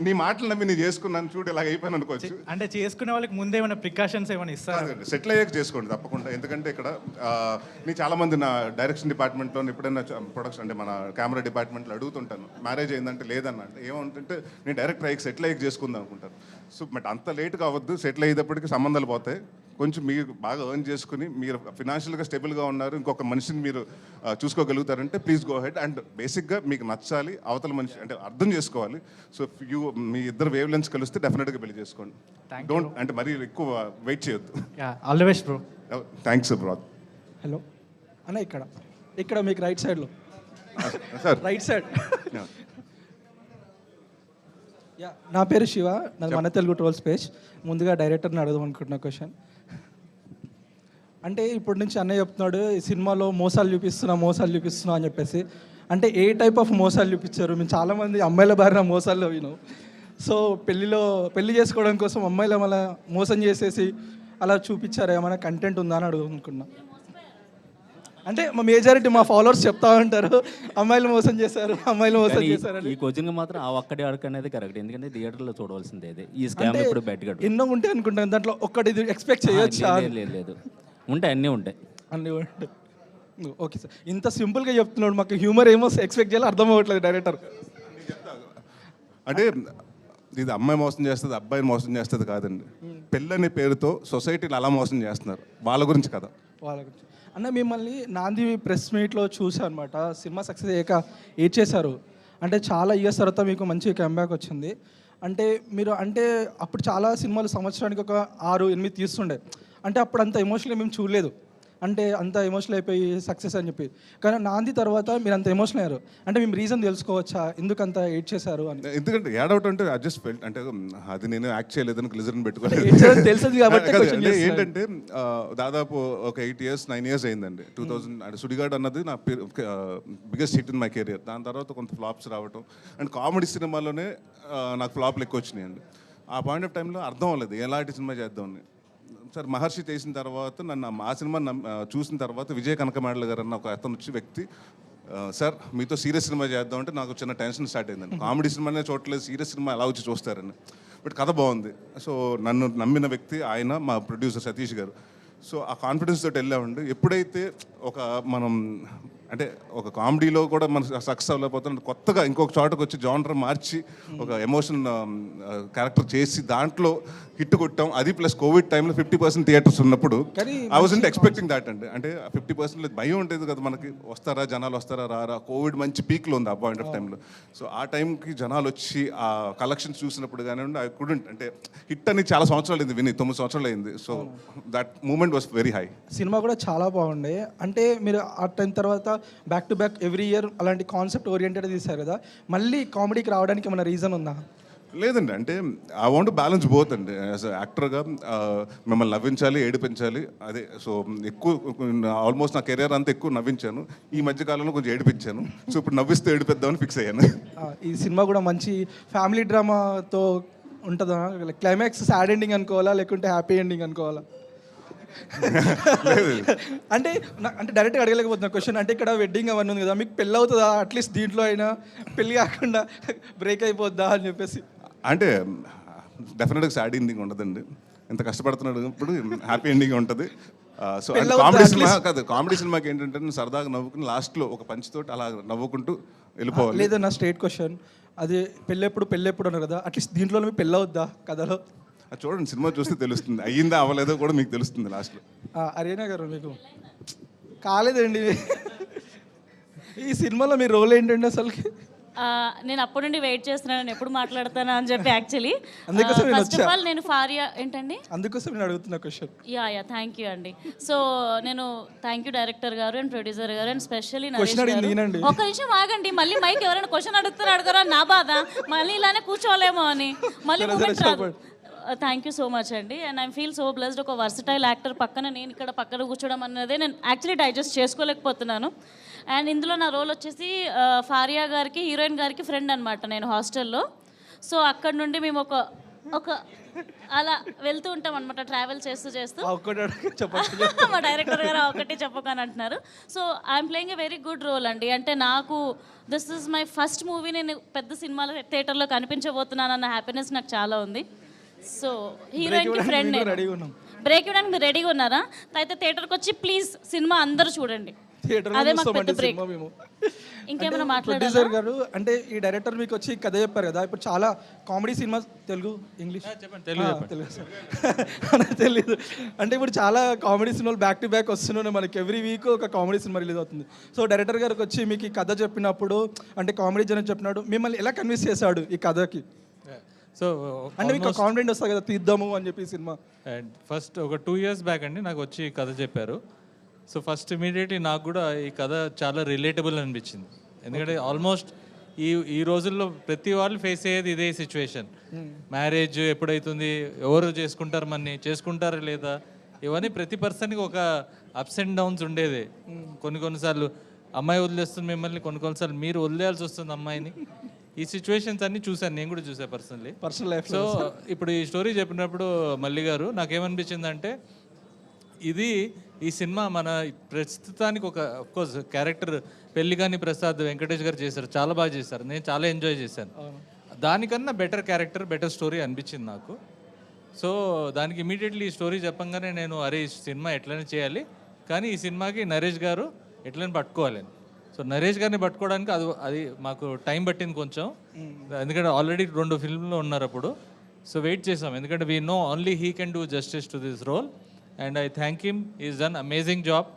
[SPEAKER 3] నీ మాటలు నమ్మి నేను చేసుకున్నాను చూడు ఇలాగ అయిపోయాను అనుకోవచ్చు.
[SPEAKER 11] అంటే చేసుకునే వాళ్ళకి ముందే ఏమైనా ప్రికాషన్స్ ఏమైనా ఇస్తారు?
[SPEAKER 3] సెటిల్ అయ్యాక చేసుకోండి తప్పకుండా. ఎందుకంటే ఇక్కడ నేను చాలా మంది నా డైరెక్షన్ డిపార్ట్మెంట్లో ఎప్పుడైనా ప్రొడక్షన్ అంటే మన కెమెరా డిపార్ట్మెంట్లో అడుగుతుంటాను, మ్యారేజ్ అయిందంటే లేదన్న అంటే ఏమంటుంటే నేను డైరెక్ట్ అయ్యి సెటిల్ అయ్యాక చేసుకుందాం అనుకుంటాను. సో బట్ అంత లేట్ కావద్దు, సెటిల్ అయ్యేటప్పటికి సంబంధాలు పోతాయి. కొంచెం మీరు బాగా ఎర్న్ చేసుకుని మీరు ఫినాన్షియల్గా స్టేబుల్గా ఉన్నారు, ఇంకొక మనిషిని మీరు చూసుకోగలుగుతారంటే ప్లీజ్ గో హెడ్. అండ్ బేసిక్గా మీకు నచ్చాలి, అవతల మనిషి అంటే అర్థం చేసుకోవాలి. సో మీ ఇద్దరు వేవ్ లెన్స్ కలిస్తే డెఫినెట్గా పెళ్లి చేసుకోండి. డోంట్ అంటే మరీ ఎక్కువ వెయిట్ చేయొద్దు.
[SPEAKER 11] All the best bro.
[SPEAKER 3] Thanks bro.
[SPEAKER 6] Hello అన్న, ఇక్కడ మీకు రైట్ సైడ్లో
[SPEAKER 3] సార్
[SPEAKER 6] రైట్ సైడ్. నా పేరు శివ, నాది మన తెలుగు ట్రోల్స్ పేజ్. ముందుగా డైరెక్టర్ని అడుగుదాం అనుకుంటున్న క్వశ్చన్ అంటే ఇప్పటి నుంచి అన్నయ్య చెప్తున్నాడు ఈ సినిమాలో మోసాలు చూపిస్తున్నా అని చెప్పేసి. అంటే ఏ టైప్ ఆఫ్ మోసాలు చూపించారు? మేము చాలామంది అమ్మాయిల బారిన మోసాలు విన్నాం. సో పెళ్లి చేసుకోవడం కోసం అమ్మాయిల మళ్ళీ మోసం చేసేసి అలా చూపించారు, ఏమైనా కంటెంట్ ఉందా అని అడుగునుకున్నాం. అంటే మా మెజారిటీ మా ఫాలోవర్స్ చెప్తా ఉంటారు అమ్మాయిలు మోసం చేశారు.
[SPEAKER 4] ఈ కోచింగ్ మాత్రం ఆ ఒక్కటి అడగ అనేది కరెక్ట్. ఎందుకంటే థియేటర్లో చూడవలసిందే ఇది. ఈ స్కామ్ ఇప్పుడు బయటకు
[SPEAKER 6] ఎన్నో ఉంటాయి అనుకుంటాను, దాంట్లో ఒక్కటి ఎక్స్పెక్ట్ చేయొచ్చు?
[SPEAKER 4] లేదు ఉంటాయి, అన్నీ ఉంటాయి.
[SPEAKER 6] ఓకే సార్, ఇంత సింపుల్గా చెప్తున్నాడు, మాకు హ్యూమర్ ఏమో ఎక్స్పెక్ట్ చేయాలి అర్థం అవ్వట్లేదు డైరెక్టర్.
[SPEAKER 3] అంటే ఇది అమ్మాయి మోసం చేస్తుంది, అబ్బాయిని మోసం చేస్తుంది కాదండి. పెళ్ళని పేరుతో సొసైటీని అలా మోసం చేస్తున్నారు, వాళ్ళ గురించి కదా.
[SPEAKER 6] వాళ్ళ గురించి అన్న, మిమ్మల్ని నాంది ప్రెస్ మీట్లో చూసా అనమాట. సినిమా సక్సెస్ అయ్యాక ఏడ్ చేశారు అంటే చాలా ఇయర్స్ తర్వాత మీకు మంచి కంబ్యాక్ వచ్చింది. అంటే మీరు అంటే అప్పుడు చాలా సినిమాలు సంవత్సరానికి ఒక 6-8 తీస్తుండే. అంటే అప్పుడు అంత ఎమోషనల్ మేము చూడలేదు, అంటే అంత ఎమోషనల్ అయిపోయి సక్సెస్ అని చెప్పి. కానీ నాంది తర్వాత మీరు అంత ఎమోషనల్ అయ్యారు అంటే మేము రీజన్ తెలుసుకోవచ్చా ఎందుకు అంత ఏడ్ చేశారు అని?
[SPEAKER 3] ఎందుకంటే ఏడౌట్ అంటే అడ్జస్ట్ ఫెల్ట్ అంటే అది నేను యాక్ట్ చేయలేదని గ్లిజరిన్ పెట్టుకోలేదు
[SPEAKER 6] తెలుసు కాబట్టి.
[SPEAKER 3] ఏంటంటే దాదాపు ఒక 8 years 9 years అయిందండి. 2000 అంటే సుడిగాడు అన్నది నా biggest hit in my career. దాని తర్వాత కొంత ఫ్లాప్స్ రావటం అండ్ కామెడీ సినిమాలోనే నాకు ఫ్లాప్లు ఎక్కువ వచ్చినాయండి. ఆ పాయింట్ ఆఫ్ టైంలో అర్థం అవ్వలేదు ఎలాంటి సినిమా చేద్దామని. సార్ మహర్షి చేసిన తర్వాత నన్ను ఆ సినిమా చూసిన తర్వాత విజయ్ కనకమేడల గారు అన్న ఒక అతను వచ్చి వ్యక్తి, సార్ మీతో సీరియస్ సినిమా చేద్దామంటే నాకు చిన్న టెన్షన్ స్టార్ట్ అయిందండి. కామెడీ సినిమానే చూడలేదు, సీరియస్ సినిమా ఎలా వచ్చి చూస్తారని. బట్ కథ బాగుంది. సో నన్ను నమ్మిన వ్యక్తి ఆయన, మా ప్రొడ్యూసర్ సతీష్ గారు. సో ఆ కాన్ఫిడెన్స్ తోటి వెళ్ళామండి. ఎప్పుడైతే మనం అంటే ఒక కామెడీలో కూడా మనం సక్సెస్ అవ్వలేకపోతే కొత్తగా ఇంకొక చోటకు వచ్చి జానర్ మార్చి ఒక ఎమోషన్ క్యారెక్టర్ చేసి దాంట్లో హిట్ కొట్టాం. అది ప్లస్ కోవిడ్ టైంలో 50% థియేటర్స్ ఉన్నప్పుడు ఐ వాజంట్ ఎక్స్పెక్టింగ్ దాట్ అండి. అంటే 50% భయం ఉంటుంది కదా మనకి, వస్తారా జనాలు వస్తారా రారా. కోవిడ్ మంచి పీక్లో ఉంది ఆ పాయింట్ ఆఫ్ టైంలో. సో ఆ టైంకి జనాలు వచ్చి ఆ కలెక్షన్స్ చూసినప్పుడు కానివ్వండి, ఐ కుడెంట్ అంటే హిట్ అని చాలా సంవత్సరాలు అయింది, 9 సంవత్సరాలు అయింది. So that moment was very high.
[SPEAKER 6] సినిమా కూడా చాలా బాగుండే. అంటే మీరు ఆ టైం తర్వాత back to back every year అలాంటి కాన్సెప్ట్ ఓరియంటెడ్ తీశారు కదా, మళ్ళీ కామెడీకి రావడానికి ఏమైనా రీజన్ ఉందా?
[SPEAKER 3] లేదండి, అంటే I want to balance both అండి. యాజ్ యాక్టర్గా మిమ్మల్ని నవ్వించాలి, ఏడిపించాలి. అదే సో ఎక్కువ ఆల్మోస్ట్ నా కెరియర్ అంతా ఎక్కువ నవ్వించాను. ఈ మధ్యకాలంలో కొంచెం ఏడిపించాను. సో ఇప్పుడు నవ్విస్తూ ఏడిపిద్దామని ఫిక్స్ అయ్యాను.
[SPEAKER 6] ఈ సినిమా కూడా మంచి ఫ్యామిలీ డ్రామాతో ఉంటుందా? క్లైమాక్స్ సాడ్ ఎండింగ్ అనుకోవాలా లేకుంటే హ్యాపీ ఎండింగ్ అనుకోవాలా? అంటే డైరెక్ట్గా అడగలేకపోతున్నా క్వశ్చన్. అంటే ఇక్కడ వెడ్డింగ్ అవన్నీ ఉంది కదా, మీకు పెళ్ళి అవుతుందా అట్లీస్ట్ దీంట్లో అయినా, పెళ్ళి కాకుండా బ్రేక్ అయిపోద్దా అని చెప్పేసి?
[SPEAKER 3] అంటే డెఫినెట్గా సాడ్ ఎండింగ్ ఉండదండి. ఎంత కష్టపడుతున్నాడు ఇప్పుడు హ్యాపీ ఎండింగ్ ఉంటుంది. సో కామెడీ సినిమా కాదు, కామెడీ సినిమాకి ఏంటంటే సరదాగా నవ్వుకుని లాస్ట్లో ఒక పంచితోటి అలా నవ్వుకుంటూ వెళ్ళిపోవాలి.
[SPEAKER 6] లేదన్నా స్ట్రైట్ క్వశ్చన్, అది పెళ్ళెప్పుడు అన్నారు కదా, అట్లీస్ట్ దీంట్లో మీకు పెళ్ళి అవుద్దా కథలో?
[SPEAKER 3] చూడండి, సినిమా చూస్తే తెలుస్తుంది, అయ్యిందా అవ్వలేదో కూడా మీకు తెలుస్తుంది లాస్ట్లో.
[SPEAKER 6] అరేనా గారు మీకు కాలేదండి. ఈ సినిమాలో మీ రోల్ ఏంటండి అసలుకి?
[SPEAKER 1] నేను అప్పటి నుండి వెయిట్ చేస్తున్నాను, నేను ఎప్పుడు మాట్లాడతానా అని చెప్పి యాక్చువల్లీ.
[SPEAKER 6] అందుకోసం నేను
[SPEAKER 1] ఫస్ట్ ఆఫ్ ఆల్ నేను ఫారియా ఏంటండి,
[SPEAKER 6] అందుకోసం నేను అడుగుతున్న క్వశ్చన్.
[SPEAKER 1] యా థ్యాంక్ యూ అండి. సో నేను థ్యాంక్ యూ డైరెక్టర్ గారు అండ్ ప్రొడ్యూసర్ గారు అండ్ స్పెషల్లీ
[SPEAKER 6] క్వశ్చన్ అడిగింది నేనండి.
[SPEAKER 1] ఒక నిమిషం ఆగండి, మళ్ళీ మైక్ ఎవరైనా క్వశ్చన్ అడుగుతారో నా బాధ, మళ్ళీ ఇలానే కూర్చోలేమో అని మళ్ళీ మూమెంట్ రాదు. థ్యాంక్ యూ సో మచ్ అండి. And I feel so blessed, ఒక వర్సటైల్ యాక్టర్ పక్కన నేను ఇక్కడ పక్కన కూర్చోవడం అన్నదే నేను యాక్చువల్లీ డైజెస్ట్ చేసుకోలేకపోతున్నాను. అండ్ ఇందులో నా రోల్ వచ్చేసి ఫారియా గారికి, హీరోయిన్ గారికి ఫ్రెండ్ అనమాట నేను హాస్టల్లో. సో అక్కడ నుండి మేము ఒక అలా వెళ్తూ ఉంటాం అనమాట, ట్రావెల్ చేస్తూ మా డైరెక్టర్ గారు ఒకటి చెప్పకని అంటున్నారు. So I'm playing a very good role అండి. అంటే నాకు this is my first movie, నేను పెద్ద సినిమాలో థియేటర్లో కనిపించబోతున్నాను అన్న హ్యాపీనెస్ నాకు చాలా ఉంది. సో హీరోయిన్కి ఫ్రెండ్, బ్రేక్ ఇవ్వడానికి మీరు రెడీగా ఉన్నారా? అయితే థియేటర్కి వచ్చి ప్లీజ్ సినిమా అందరూ చూడండి, అదే మాకు పెద్ద బ్రేక్. ఇంకేమైనా
[SPEAKER 6] ప్రొడ్యూసర్ గారు అంటే ఈ డైరెక్టర్ మీకు వచ్చి కథ చెప్పారు కదా, ఇప్పుడు చాలా కామెడీ సినిమా, తెలుగు ఇంగ్లీష్ తెలియదు అంటే ఇప్పుడు చాలా కామెడీ సినిమాలు బ్యాక్ టు బ్యాక్ వస్తున్నాయి మనకి, ఎవ్రీ వీక్ ఒక కామెడీ సినిమా రిలీజ్ అవుతుంది. సో డైరెక్టర్ గారికి వచ్చి మీకు ఈ కథ చెప్పినప్పుడు, అంటే కామెడీ జనం చెప్పినాడు, మిమ్మల్ని ఎలా కన్విన్స్ చేశాడు ఈ కథకి?
[SPEAKER 12] సో
[SPEAKER 6] అంటే మీకు కాన్ఫిడెంట్ వస్తుంది కదా తీద్దాము అని చెప్పి సినిమా?
[SPEAKER 12] అండ్ ఫస్ట్ ఒక 2 years బ్యాక్ అండి నాకు వచ్చి కథ చెప్పారు. సో ఫస్ట్ ఇమీడియట్లీ నాకు కూడా ఈ కథ చాలా రిలేటబుల్ అనిపించింది. ఎందుకంటే ఆల్మోస్ట్ ఈ రోజుల్లో ప్రతి వాళ్ళు ఫేస్ అయ్యేది ఇదే సిచ్యువేషన్. మ్యారేజ్ ఎప్పుడైతుంది, ఎవరు చేసుకుంటారు, మన్ని చేసుకుంటారా లేదా, ఇవన్నీ ప్రతి పర్సన్కి ఒక అప్స్ అండ్ డౌన్స్ ఉండేదే. కొన్నిసార్లు అమ్మాయి వదిలేస్తుంది మిమ్మల్ని, కొన్నిసార్లు మీరు వదిలేయాల్సి వస్తుంది అమ్మాయిని. ఈ సిచ్యువేషన్స్ అన్ని చూశాను, నేను కూడా చూసాను పర్సనల్ లైఫ్. సో ఇప్పుడు ఈ స్టోరీ చెప్పినప్పుడు మల్లి గారు నాకేమనిపించిందంటే, ఈ సినిమా మన ప్రస్తుతానికి ఒక అఫ్కోర్స్ క్యారెక్టర్ పెళ్లిగాని ప్రసాద్ వెంకటేష్ గారు చేశారు, చాలా బాగా చేశారు, నేను చాలా ఎంజాయ్ చేశాను. దానికన్నా బెటర్ క్యారెక్టర్, బెటర్ స్టోరీ అనిపించింది నాకు. సో దానికి ఇమీడియట్లీ ఈ స్టోరీ చెప్పంగానే నేను ఈ సినిమా ఎట్లనే చేయాలి, కానీ ఈ సినిమాకి నరేష్ గారు ఎట్లనే పట్టుకోవాలి. సో నరేష్ గారిని పట్టుకోవడానికి అది మాకు టైం పట్టింది కొంచెం, ఎందుకంటే ఆల్రెడీ 2 ఫిల్మ్లో ఉన్నారు అప్పుడు. సో వెయిట్ చేసాం, ఎందుకంటే we know only he can do justice to this role. And I thank him, is done amazing job,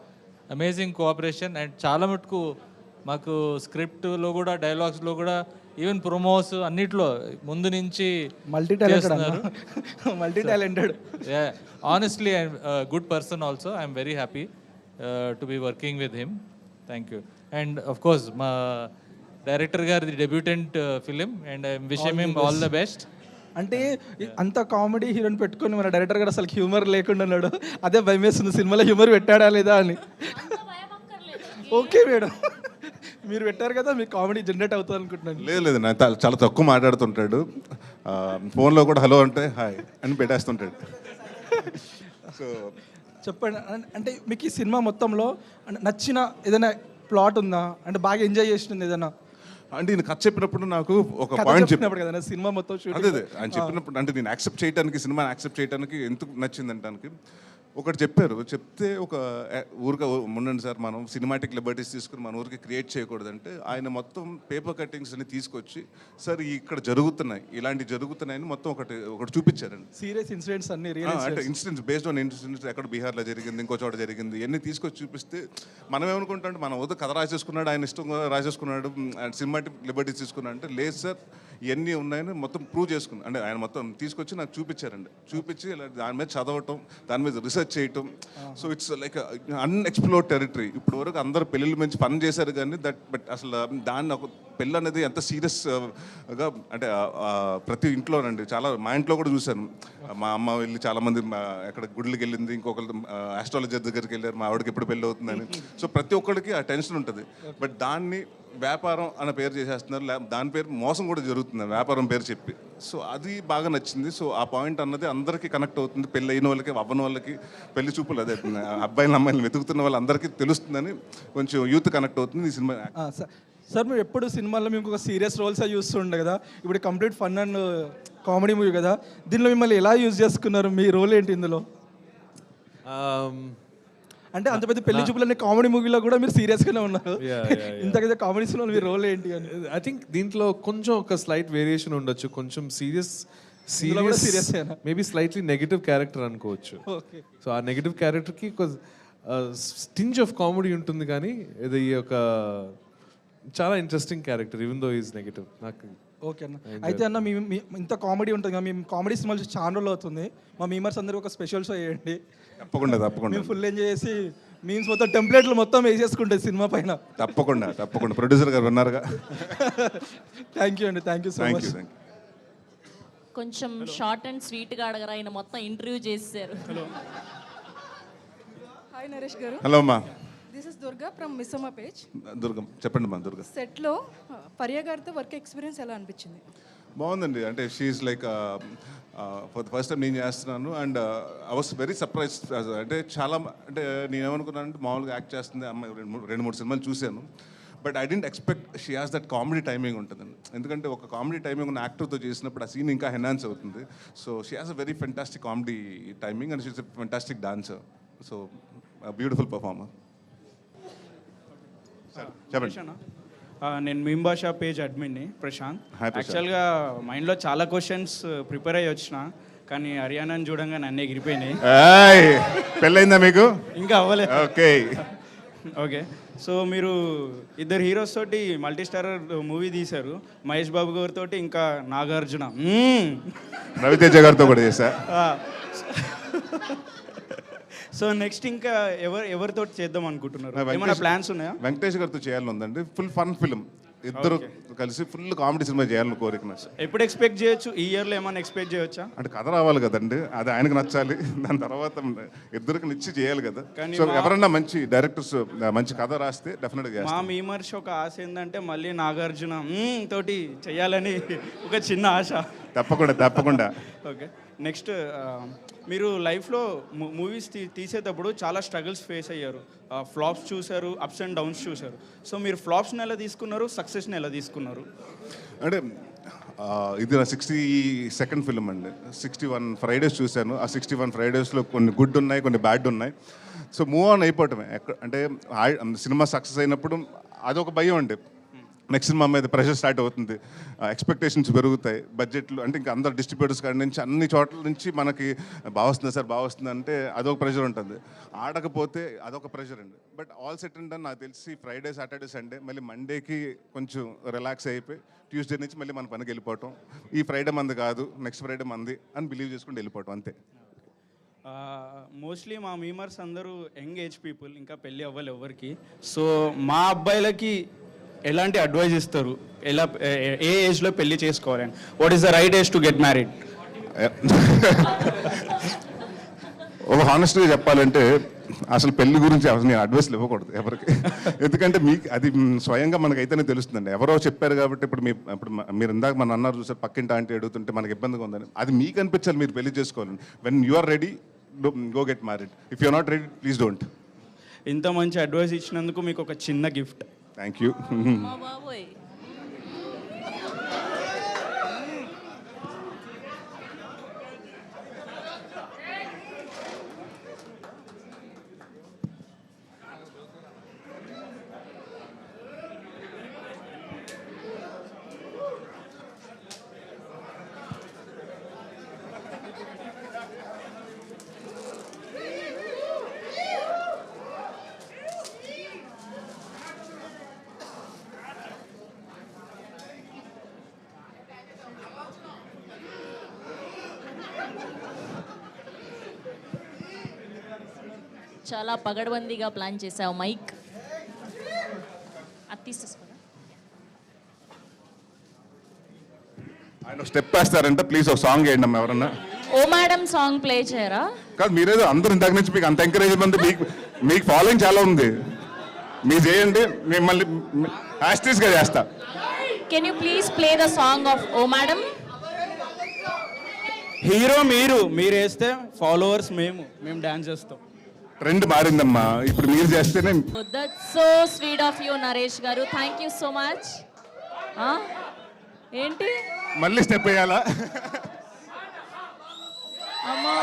[SPEAKER 12] amazing cooperation. And చాలా మటుకు మాకు స్క్రిప్ట్లో కూడా, డైలాగ్స్లో కూడా, ఈవెన్ ప్రొమోస్ అన్నిట్లో ముందు నుంచి
[SPEAKER 6] multi talented.
[SPEAKER 12] Honestly good person also. I'm very happy to be working with him. Thank you. And of course మా డైరెక్టర్ గారిది debutant film, and I wish him all the best.
[SPEAKER 6] అంటే అంత comedy హీరోని పెట్టుకొని మన డైరెక్టర్ గారు అసలు humour లేకుండా ఉన్నాడు, అదే భయం వేస్తుంది సినిమాలో హ్యూమర్ పెట్టాడా లేదా అని. ఓకే మేడం, మీరు పెట్టారు కదా, మీకు కామెడీ జనరేట్ అవుతుంది అనుకుంటున్నాను.
[SPEAKER 3] లేదు నాకు చాలా తక్కువ మాట్లాడుతుంటాడు, ఫోన్లో కూడా హలో అంటే హాయ్ అని పెట్టేస్తుంటాడు. సో
[SPEAKER 6] చెప్పండి, అంటే మీకు ఈ సినిమా మొత్తంలో నచ్చిన ఏదైనా ప్లాట్ ఉందా, అంటే బాగా ఎంజాయ్ చేసింది ఏదైనా?
[SPEAKER 3] అంటే నేను కథ చెప్పినప్పుడు నాకు ఒక పాయింట్
[SPEAKER 6] చెప్పినప్పుడు కదా సినిమా మొత్తం
[SPEAKER 3] అదే ఆయన చెప్పినప్పుడు, అంటే నేను యాక్సెప్ట్ చేయడానికి, సినిమాని యాక్సెప్ట్ చేయడానికి ఎందుకు నచ్చింది అంటానికి ఒకటి చెప్పారు. చెప్తే ఒక ఊరికే ఉండండి సార్, మనం సినిమాటిక్ లిబర్టీస్ తీసుకుని మన ఊరికి క్రియేట్ చేయకూడదంటే, ఆయన మొత్తం పేపర్ కట్టింగ్స్ అని తీసుకొచ్చి సార్ ఇక్కడ జరుగుతున్నాయి, ఇలాంటివి జరుగుతున్నాయని మొత్తం ఒకటి చూపించారండి.
[SPEAKER 6] సీరియస్ ఇన్సిడెంట్స్ అన్ని,
[SPEAKER 3] అంటే ఇన్సిడెంట్స్ బేస్డ్ ఆన్ ఇన్సిడెంట్స్, ఎక్కడ బీహార్లో జరిగింది, ఇంకో చోట జరిగింది, ఇవన్నీ తీసుకొచ్చి చూపిస్తే మనం ఏమనుకుంటాం, మన వద్ద కథ రాసేసుకున్నాడు, ఆయన ఇష్టంగా రాసేసుకున్నాడు, సినిమాటిక్ లిబర్టీస్ తీసుకున్నాడు అంటే, లేదు సార్ ఇవన్నీ ఉన్నాయని మొత్తం ప్రూవ్ చేసుకున్నాను. అంటే ఆయన మొత్తం తీసుకొచ్చి నాకు చూపించారండి, చూపించి దాని మీద చదవటం, దాని మీద రీసెర్చ్ చేయటం. So it's like unexplored territory. ఇప్పుడు వరకు అందరూ పెళ్ళిళ్ళ మంచి పని చేశారు కానీ బట్ అసలు దాన్ని ఒక పెళ్ళి అనేది ఎంత సీరియస్గా, అంటే ప్రతి ఇంట్లోనండి, చాలా మా ఇంట్లో కూడా చూశాను. మా అమ్మ వెళ్ళి చాలామంది ఎక్కడ గుడికి వెళ్ళింది, ఇంకొకరు ఆస్ట్రాలజర్ దగ్గరికి వెళ్ళారు, మా ఆవిడకి ఎప్పుడు పెళ్ళి అవుతుందని. సో ప్రతి ఒక్కరికి ఆ టెన్షన్ ఉంటుంది. బట్ దాన్ని వ్యాపారం అనే పేరు చేసేస్తున్నారు, దాని పేరు మోసం కూడా జరుగుతుంది వ్యాపారం పేరు చెప్పి. సో అది బాగా నచ్చింది. సో ఆ పాయింట్ అన్నది అందరికీ కనెక్ట్ అవుతుంది, పెళ్ళి అయిన వాళ్ళకి, అవ్వని వాళ్ళకి, పెళ్లి చూపులు అదే అబ్బాయిలు అమ్మాయిలు వెతుకుతున్న వాళ్ళందరికీ తెలుస్తుందని కొంచెం యూత్ కనెక్ట్ అవుతుంది ఈ సినిమా.
[SPEAKER 6] సార్ మీరు ఎప్పుడు సినిమాల్లో మీకు ఒక సీరియస్ రోల్స్ చూస్తుండే కదా, ఇప్పుడు complete fun and comedy movie కదా, దీనిలో మిమ్మల్ని ఎలా యూజ్ చేసుకున్నారు, మీ రోల్ ఏంటి ఇందులో? అంటే అంత పెద్ద పెళ్లి చూపులనే కామెడీ మూవీలో కూడా మీరు సీరియస్గానే ఉన్నారు, ఇంతకైతే కామెడీ సినిమాలో మీ రోల్ ఏంటి అని?
[SPEAKER 13] ఐ థింక్ దీంట్లో కొంచెం ఒక స్లైట్ వేరియేషన్ ఉండొచ్చు, కొంచెం serious maybe slightly negative character అనుకోవచ్చు. సో ఆ నెగిటివ్ క్యారెక్టర్కి స్టింజ్ ఆఫ్ కామెడీ ఉంటుంది, కానీ ఇది ఒక చాలా interesting character even though is negative. నాకు
[SPEAKER 6] ఓకే అన్న. అయితే అన్న ఇంత కామెడీ ఉంటుంది కదా, మేము కామెడీ సినిమాలు చూసి చాలా రోజులు అవుతుంది. మా మీమర్స్ అందరూ ఒక స్పెషల్ షో చేయండి.
[SPEAKER 3] తప్పకుండా తప్పకుండా
[SPEAKER 6] మేము ఫుల్ ఎంజాయ్ చేసి మీమ్స్ మొత్తం టెంప్లెట్లు మొత్తం వేసేసుకుంటాయి సినిమా పైన.
[SPEAKER 3] తప్పకుండా తప్పకుండా ప్రొడ్యూసర్ గారు ఉన్నారుగా.
[SPEAKER 6] థ్యాంక్ యూ అండి, thank you so
[SPEAKER 3] thank
[SPEAKER 6] much.
[SPEAKER 3] You thank you.
[SPEAKER 1] కొంచెం షార్ట్ అండ్ స్వీట్గా అడగరా, ఆయన మొత్తం ఇంటర్వ్యూ చేశారు.
[SPEAKER 14] హాయ్ నరేష్ గారు,
[SPEAKER 3] హలో అమ్మా.
[SPEAKER 14] This is Durga from Missamma page.
[SPEAKER 3] దుర్గం చెప్పండి అమ్మా. దుర్గా
[SPEAKER 14] సెట్లో పర్య గారితో వర్క్ ఎక్స్పీరియన్స్ ఎలా అనిపించింది?
[SPEAKER 3] బాగుందండి. అంటే she's like for the first time నేను చేస్తున్నాను and I was very surprise. అంటే చాలా అంటే నేను ఏమనుకున్నానంటే మామూలుగా యాక్ట్ చేస్తుంది అమ్మాయి, రెండు మూడు సినిమాలు చూశాను. But I didn't expect she has that comedy timing ఉంటుందండి. ఎందుకంటే ఒక కామెడీ టైమింగ్ ఉన్న యాక్టర్తో చేసినప్పుడు ఆ సీన్ ఇంకా ఎన్హాన్స్ అవుతుంది. So she has a very fantastic comedy timing and she is a fantastic dancer. So beautiful performer. చెప్పండి.
[SPEAKER 7] నేను మీమ్ భాషా పేజ్ అడ్మిన్ని ప్రశాంత్.
[SPEAKER 3] Hi, ప్రశాంత్.
[SPEAKER 7] యాక్చువల్గా మైండ్లో చాలా క్వశ్చన్స్ ప్రిపేర్ అయ్యి వచ్చిన, కానీ హర్యానాని చూడంగా నన్ను ఎగిరిపోయినాయి.
[SPEAKER 3] పెళ్ళైందా మీకు?
[SPEAKER 7] ఇంకా అవ్వలేదు.
[SPEAKER 3] Okay
[SPEAKER 7] okay. సో మీరు ఇద్దరు హీరోస్ తోటి మల్టీ స్టారర్ మూవీ తీశారు, మహేష్ బాబు గారితో ఇంకా నాగార్జున,
[SPEAKER 3] రవితేజ గారితో కూడా చేశా.
[SPEAKER 7] సో నెక్స్ట్ ఇంకా ఎవరితో చేద్దాం అనుకుంటున్నారు? ఏమైనా ప్లాన్స్ ఉన్నాయా?
[SPEAKER 3] వెంకటేష్ గారితో చేయాలని ఉందండి. ఫుల్ ఫన్ ఫిల్మ్, ఇద్దరు కలిసి ఫుల్ కామెడీ సినిమా చేయాలని కోరిక.
[SPEAKER 7] ఎప్పుడు ఎక్స్పెక్ట్ చేయొచ్చు? ఈ ఇయర్లో ఏమైనా ఎక్స్పెక్ట్ చేయొచ్చా?
[SPEAKER 3] అంటే కథ రావాలి కదండి, అది ఆయనకు నచ్చాలి, దాని తర్వాత ఇద్దరికి నిచ్చి చేయాలి కదా. సో ఎవరన్నా మంచి డైరెక్టర్స్ మంచి కథ రాస్తే డెఫినెట్గా
[SPEAKER 7] మా మీమర్స్ ఒక ఆశ ఏంటంటే మళ్ళీ నాగార్జున తోటి చేయాలని ఒక చిన్న ఆశ.
[SPEAKER 3] తప్పకుండా తప్పకుండా.
[SPEAKER 7] ఓకే. నెక్స్ట్ మీరు లైఫ్లో మూవీస్ తీసేటప్పుడు చాలా స్ట్రగుల్స్ ఫేస్ అయ్యారు, ఫ్లాప్స్ చూశారు, అప్స్ అండ్ డౌన్స్ చూశారు. సో మీరు ఫ్లాప్స్ని ఎలా తీసుకున్నారు, సక్సెస్ని ఎలా తీసుకున్నారు?
[SPEAKER 3] అంటే ఇది నా 62nd ఫిల్మ్ అండి. 61 ఫ్రైడేస్ చూశాను. ఆ 61 ఫ్రైడేస్లో కొన్ని గుడ్ ఉన్నాయి, కొన్ని బ్యాడ్ ఉన్నాయి. సో మూవ్ ఆన్ అయిపోవటమే. అంటే సినిమా సక్సెస్ అయినప్పుడు అదొక భయం అండి. నెక్స్ట్ సినిమా మీద ప్రెషర్ స్టార్ట్ అవుతుంది, ఎక్స్పెక్టేషన్స్ పెరుగుతాయి, బడ్జెట్లు అంటే ఇంకా అందరు డిస్ట్రిబ్యూటర్స్ కాడి నుంచి అన్ని చోట్ల నుంచి మనకి బాగా సార్ బాగా అంటే అదొక ప్రెషర్ ఉంటుంది. ఆడకపోతే అదొక ప్రెషర్ అండి. బట్ ఆల్ సెట్ అండ్ నాకు తెలిసి ఫ్రైడే సాటర్డే సండే మళ్ళీ మండేకి కొంచెం రిలాక్స్ అయిపోయి ట్యూస్డే నుంచి మళ్ళీ మన పనికి వెళ్ళిపోవటం. ఈ ఫ్రైడే మంది కాదు, నెక్స్ట్ ఫ్రైడే మంది అని బిలీవ్ చేసుకుంటూ వెళ్ళిపోవటం అంతే.
[SPEAKER 7] మోస్ట్లీ మా మీమర్స్ అందరూ యంగ్ ఏజ్ పీపుల్, ఇంకా పెళ్ళి అవ్వాలి ఎవరికి. సో మా అబ్బాయిలకి ఎలాంటి అడ్వైజ్ ఇస్తారు, ఎలా ఏ ఏజ్లో పెళ్లి చేసుకోవాలని? What is the right age to get married?
[SPEAKER 3] ఒక హానెస్ట్గా చెప్పాలంటే అసలు పెళ్లి గురించి అసలు నేను అడ్వైస్లు ఇవ్వకూడదు ఎవరికి. ఎందుకంటే మీకు అది స్వయంగా మనకైతేనే తెలుస్తుందండి. ఎవరో చెప్పారు కాబట్టి ఇప్పుడు మీరు ఇందాక మన అన్నారు చూసారు, పక్కింటి ఆంటీ అడుగుతుంటే మనకి ఇబ్బందిగా ఉందని. అది మీకు అనిపించాలి మీరు పెళ్లి చేసుకోవాలని. When you are ready go get married. If you are not ready please don't.
[SPEAKER 7] ఇంత మంచి అడ్వైస్ ఇచ్చినందుకు మీకు ఒక చిన్న గిఫ్ట్.
[SPEAKER 3] Thank you.
[SPEAKER 1] బాబోయ్. చాలా పగడ్బందీగా ప్లాన్ చేసావు మైక్. అది తీసేసుకోరా.
[SPEAKER 3] ఆయన స్టెప్ వేస్తారంటే ప్లీజ్ ఒక సాంగ్ వేయండి అమ్మ ఎవరన్నా.
[SPEAKER 1] ఓ మేడం సాంగ్ ప్లే చేయరా?
[SPEAKER 3] కాదు మీరేదో అందరూ ఇంతకు నుంచి మీకు అంత ఎంకరేజ్మెంట్, మీకు ఫాలోయింగ్ చాలా ఉంది, మీరు చేయండి, మిమ్మల్ని యాస్టిస్గా చేస్తా.
[SPEAKER 1] Can you please play the song of oh madam?
[SPEAKER 7] Hero మీరు వేస్తే ఫాలోవర్స్ మేము డాన్స్ చేస్తాం.
[SPEAKER 3] ట్రెండ్ మారిందమ్మా, ఇప్పుడు మీరు చేస్తేనే.
[SPEAKER 1] That's so sweet of you Naresh గారు, థ్యాంక్ యూ సో మచ్. ఏంటి
[SPEAKER 3] మళ్ళీ స్టెప్ వేయాలా?
[SPEAKER 1] అమ్మా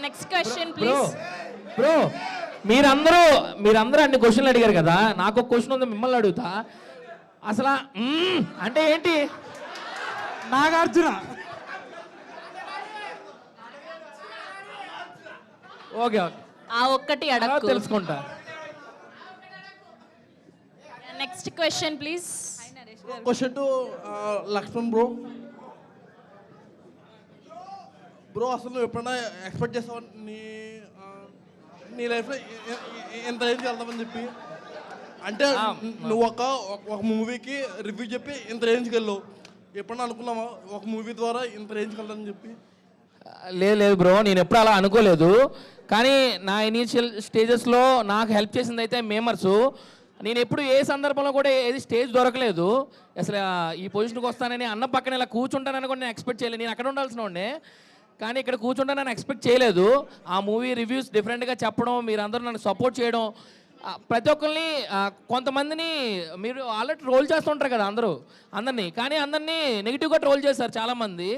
[SPEAKER 1] నెక్స్ట్ క్వశ్చన్ ప్లీజ్.
[SPEAKER 15] బ్రో మీరందరూ అన్ని క్వశ్చన్లు అడిగారు కదా, నాకు ఒక క్వశ్చన్ ఉంది, మిమ్మల్ని అడుగుతా.
[SPEAKER 2] అసలు అంటే ఏంటి?
[SPEAKER 9] నాగార్జున. ఓకే ఓకే,
[SPEAKER 1] ఆ ఒక్కటి అడక్కు.
[SPEAKER 9] తెలుసుకుంటా.
[SPEAKER 1] Next question please.
[SPEAKER 6] Question to Lakshman bro. Bro అసలు నువ్వు ఎప్పుడైనా ఎక్స్పెక్ట్ చేస్తావు నీ లైఫ్లో ఎంత రేంజ్కి వెళ్తామని చెప్పి? అంటే నువ్వు ఒక మూవీకి రివ్యూ చెప్పి ఇంత రేంజ్కి వెళ్ళావు, ఎప్పుడన్నా అనుకున్నావా ఒక మూవీ ద్వారా ఇంత రేంజ్కి వెళ్తానని చెప్పి?
[SPEAKER 2] లేదు బ్రో, నేను ఎప్పుడు అలా అనుకోలేదు. కానీ నా ఇనీషియల్ స్టేజెస్లో నాకు హెల్ప్ చేసింది అయితే మేమర్సు. నేను ఎప్పుడు ఏ సందర్భంలో కూడా ఏది స్టేజ్ దొరకలేదు. అసలు ఈ పొజిషన్కి వస్తానని అన్న పక్కన ఇలా కూర్చుంటానని కూడా నేను ఎక్స్పెక్ట్ చేయలేదు. నేను అక్కడ ఉండాల్సిన వాడినే, కానీ ఇక్కడ కూర్చుంటానని ఎక్స్పెక్ట్ చేయలేదు. ఆ మూవీ రివ్యూస్ డిఫరెంట్గా చెప్పడం, మీరందరూ నన్ను సపోర్ట్ చేయడం, ప్రతి ఒక్కరిని కొంతమందిని మీరు ఆల్రెడీ ట్రోల్ చేస్తుంటారు కదా అందరినీ, కానీ అందరినీ నెగిటివ్గా ట్రోల్ చేశారు చాలామంది.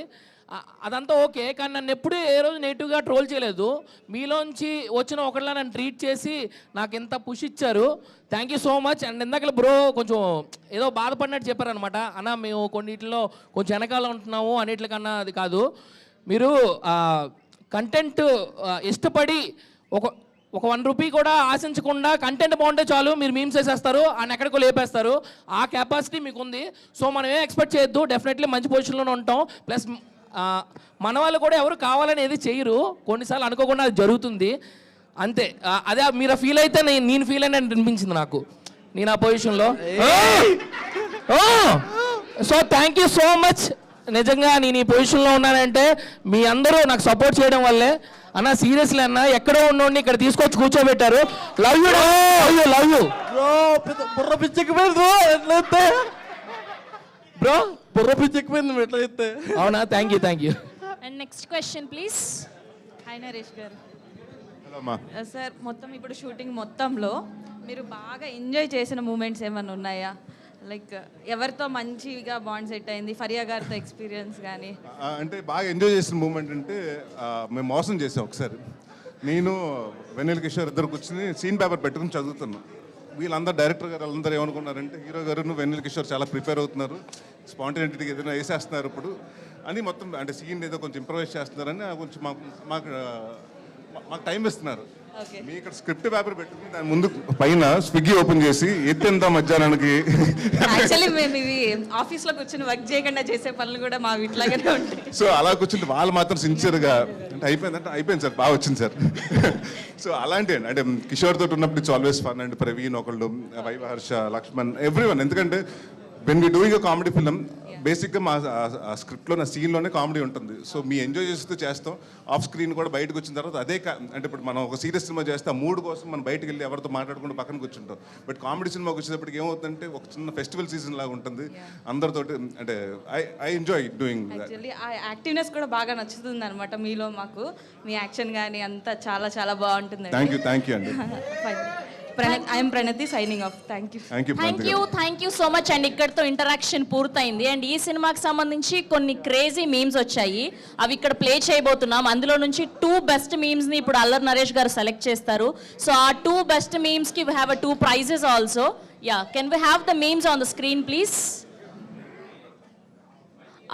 [SPEAKER 2] అదంతా ఓకే, కానీ నన్ను ఎప్పుడూ ఏ రోజు నెగిటివ్గా ట్రోల్ చేయలేదు. మీలోంచి వచ్చిన ఒకళ్ళ నన్ను ట్రీట్ చేసి నాకు ఎంత పుష్ ఇచ్చారు. Thank you so much. And ఇందాక బ్రో కొంచెం ఏదో బాధపడినట్టు చెప్పారనమాట. అన్న మేము కొన్నిటిలో కొంచెం వెనకాల ఉంటున్నాము, అన్నిటికన్నా అది కాదు. మీరు కంటెంట్ ఇష్టపడి ఒక 1 రూపీ కూడా ఆశించకుండా కంటెంట్ బాగుంటే చాలు, మీరు మీమ్స్ వేసేస్తారు, ఆయన ఎక్కడికో లేపేస్తారు. ఆ కెపాసిటీ మీకు ఉంది. సో మనం ఏం ఎక్స్పెక్ట్ చేయొద్దు, డెఫినెట్లీ మంచి పొజిషన్లోనే ఉంటాం. ప్లస్ మన వాళ్ళు కూడా ఎవరు కావాలని ఏది చేయరు, కొన్నిసార్లు అనుకోకుండా అది జరుగుతుంది అంతే. అదే మీరు ఫీల్ అయితే నేను ఫీల్ అయినా అనిపించింది నాకు, నేను ఆ పొజిషన్లో. So thank you so much. నిజంగా నేను ఈ పొజిషన్లో ఉన్నానంటే మీ అందరూ నాకు సపోర్ట్ చేయడం వల్లే. అన్న సీరియస్లీ అన్న, ఎక్కడో ఉన్నోడిని ఇక్కడ తీసుకొచ్చి కూర్చోబెట్టారు. లవ్ యూ లవ్ యూ
[SPEAKER 6] బుర్ర పిచ్చెక్కిపోయింది ఎట్లయితే బ్రో, బుర్ర పిచ్చెక్కిపోయింది ఎట్లయితే.
[SPEAKER 2] అవునా? Thank you.
[SPEAKER 1] And next question please.
[SPEAKER 14] Hi Naresh garu.
[SPEAKER 3] Hello అమ్మా.
[SPEAKER 14] సార్ మొత్తం ఇప్పుడు షూటింగ్ మొత్తంలో మీరు బాగా ఎంజాయ్ చేసిన మూమెంట్స్ ఏమైనా ఉన్నాయా? లైక్ ఎవరితో మంచిగా బాండ్ సెట్ అయింది, ఫరియా గారితో ఎక్స్పీరియన్స్ కానీ?
[SPEAKER 3] అంటే బాగా ఎంజాయ్ చేసిన మూమెంట్ అంటే మేము మోసం చేసాం ఒకసారి. నేను వెన్నెల కిషోర్ ఇద్దరు కూర్చుని సీన్ పేపర్ పెట్టుకుని చదువుతున్నాం. వీళ్ళందరూ డైరెక్టర్ గారు వాళ్ళందరూ ఏమనుకున్నారంటే హీరో గారు వెన్నెల కిషోర్ చాలా ప్రిపేర్ అవుతున్నారు, స్పాంటేనిటీకి ఏదైనా వేసేస్తున్నారు ఇప్పుడు అని, మొత్తం అంటే సీన్ ఏదో కొంచెం ఇంప్రవైజ్ చేస్తున్నారని కొంచెం మాకు టైం ఇస్తున్నారు. మీ ఇక్కడ స్క్రిప్ట్ పేపర్ పెట్టుకుని దాని ముందు పైన స్విగ్గీ ఓపెన్ చేసి ఎత్తెంత మధ్యాహ్నానికి.
[SPEAKER 14] యాక్చువల్లీ మేము ఇవి ఆఫీస్లో కూర్చొని వర్క్ చేయకుండా చేసే పనులు కూడా మా ఇట్లాగానే ఉంటాయి.
[SPEAKER 3] సో అలా కూర్చుంటే వాళ్ళు మాత్రం సిన్సియర్గా అంటే అయిపోయింది సార్, బాగా వచ్చింది సార్. సో అలాంటి అంటే కిషోర్ తోటి ఉన్నప్పుడు it's always fun. And Praveen ఒకళ్ళు, వైవ, హర్ష, లక్ష్మణ్, ఎవ్రీవన్. ఎందుకంటే when we doing a comedy film బేసిక్గా మా స్క్రిప్ట్లో నా సీన్లోనే కామెడీ ఉంటుంది. సో మీ ఎంజాయ్ చేస్తూ చేస్తాం. ఆఫ్ స్క్రీన్ కూడా బయటకు వచ్చిన తర్వాత అదే అంటే ఇప్పుడు మనం ఒక సీరియస్ సినిమా చేస్తే ఆ మూడు కోసం మనం బయటకు వెళ్ళి ఎవరితో మాట్లాడుకుంటూ పక్కన కూర్చుంటాం. బట్ కామెడీ సినిమాకి వచ్చేటప్పటికి ఏమవుతుందంటే ఒక చిన్న ఫెస్టివల్ సీజన్ లాగా ఉంటుంది అందరితోటి. అంటే ఐ ఎంజాయ్ డూయింగ్.
[SPEAKER 14] యాక్చువల్లీ ఆ యాక్టివ్నెస్ కూడా బాగా నచ్చుతుంది అనమాట మీలో. మాకు మీ యాక్షన్ కానీ అంతా చాలా చాలా బాగుంటుంది.
[SPEAKER 3] థ్యాంక్ యూ అండి.
[SPEAKER 14] I'm Pranathi signing off. Thank
[SPEAKER 1] you so much. And ఇక్కడతో ఇంటరాక్షన్ పూర్తయింది. అండ్ ఈ సినిమాకి సంబంధించి కొన్ని క్రేజీ మీమ్స్ వచ్చాయి, అవి ఇక్కడ ప్లే చేయబోతున్నాం. అందులో నుంచి 2 బెస్ట్ మీమ్స్ని ఇప్పుడు అల్లరి నరేష్ గారు సెలెక్ట్ చేస్తారు. సో ఆ 2 బెస్ట్ మీమ్స్కి we have 2 prizes also. Can we have the memes on the screen please?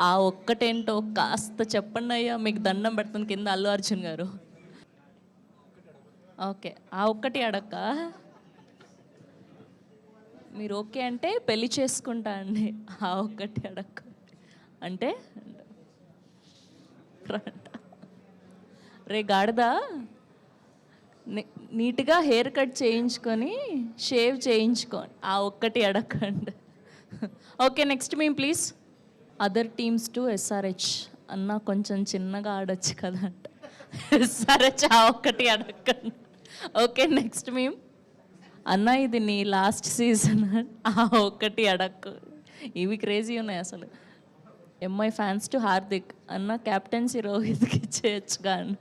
[SPEAKER 1] ఆ ఒక్కటేంటో కాస్త చెప్పండి అయ్యా, మీకు దండం పెడుతుంది కింద అల్లు అర్జున్ గారు. ఓకే, ఆ ఒక్కటి అడక్క మీరు ఓకే అంటే పెళ్లి చేసుకుంటా అండి. ఆ ఒక్కటి అడక్క అంటే రే గాడిదా, నీట్గా హెయిర్ కట్ చేయించుకొని షేవ్ చేయించుకొని ఆ ఒక్కటి అడగండి. ఓకే, నెక్స్ట్ మేము please. Other teams to SRH అన్న కొంచెం చిన్నగా ఆడొచ్చు కదంట. SRH ఆ ఒక్కటి అడగండి. ఓకే, నెక్స్ట్ మేము. అన్న ఇది నీ లాస్ట్ సీజన్ ఆ ఒక్కటి అడక్కు. ఇవి క్రేజీ ఉన్నాయి అసలు. ఎంఐ ఫ్యాన్స్ టు హార్దిక్ అన్న క్యాప్టెన్సీ రోహిత్కి ఇచ్చేయచ్చుగా అన్న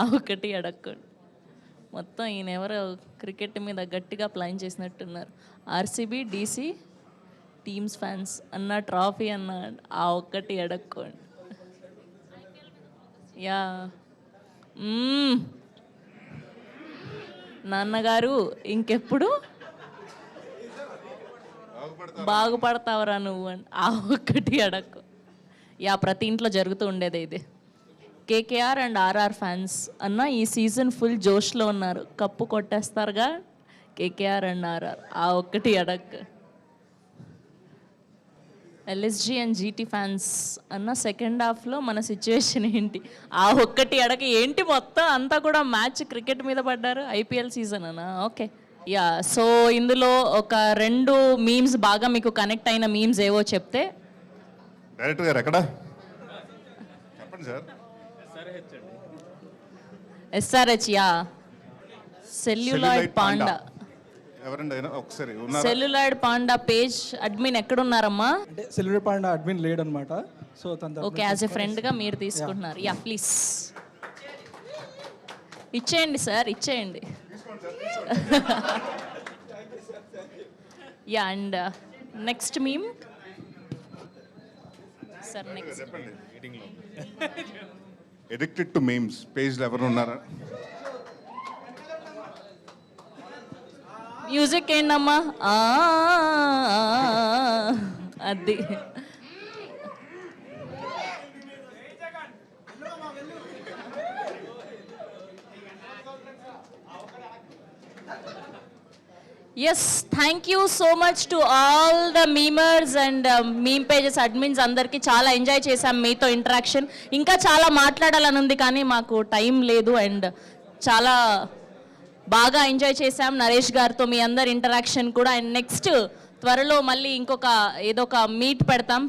[SPEAKER 1] ఆ ఒక్కటి అడక్కు. మొత్తం ఈయన ఎవరో క్రికెట్ మీద గట్టిగా ప్లాన్ చేసినట్టున్నారు. RCB DC టీమ్స్ ఫ్యాన్స్ అన్న ట్రాఫీ అన్న ఆ ఒక్కటి అడక్కోండి. యా నాన్నగారు ఇంకెప్పుడు బాగుపడతావరా నువ్వు అని ఆ ఒక్కటి అడక్కు. యా, ప్రతి ఇంట్లో జరుగుతూ ఉండేది ఇది. కేకేఆర్ అండ్ ఆర్ఆర్ ఫ్యాన్స్ అన్న ఈ సీజన్ ఫుల్ జోష్లో ఉన్నారు, కప్పు కొట్టేస్తారుగా కేకేఆర్ అండ్ ఆర్ఆర్, ఆ ఒక్కటి అడక్. ఎల్ఎస్జి అండ్ జీటీ ఫ్యాన్స్ అన్న సెకండ్ హాఫ్లో మన సిచ్యువేషన్ ఏంటి, ఆ ఒక్కటి అడగ. ఏంటి మొత్తం అంతా కూడా మ్యాచ్ క్రికెట్ మీద పడ్డారు, ఐపీఎల్ సీజన్ అన్న. Okay, yeah. సో ఇందులో ఒక 2 మీమ్స్ బాగా మీకు కనెక్ట్ అయిన మీమ్స్ ఏవో చెప్తే.
[SPEAKER 3] డైరెక్టర్ గారు ఎక్కడ చెప్పండి sir.
[SPEAKER 1] SRH, yeah. Celluloid panda.
[SPEAKER 3] ఎవరండి అయినా ఒకసారి ఉన్నారా?
[SPEAKER 1] సెల్యులాయిడ్ పాండా పేజ్ అడ్మిన్ ఎక్కడున్నారమ్మా?
[SPEAKER 9] అంటే సెల్యులర్ పాండా అడ్మిన్ లేడనమాట. సో
[SPEAKER 1] ఓకే, యాజ్ ఎ ఫ్రెండ్గా మీరు తీసుకుంటున్నారు. యా, ప్లీజ్ ఇచ్చేయండి సార్, ఇచ్చేయండి. Yeah, and next meme sir. Next
[SPEAKER 3] addicted to memes పేజ్లో ఎవరు ఉన్నారా?
[SPEAKER 1] మ్యూజిక్ ఏంటమ్మా? అది yes, thank you so much to all the memers and meme pages admins అందరికీ. చాలా ఎంజాయ్ చేశాం మీతో ఇంటరాక్షన్. ఇంకా చాలా మాట్లాడాలని ఉంది కానీ మాకు టైం లేదు. అండ్ చాలా బాగా ఎంజాయ్ చేశాం నరేష్ గారితో మీ అందరి ఇంటరాక్షన్ కూడా. అండ్ నెక్స్ట్ త్వరలో మళ్ళీ ఇంకొక ఏదో ఒక మీట్ పెడతాం,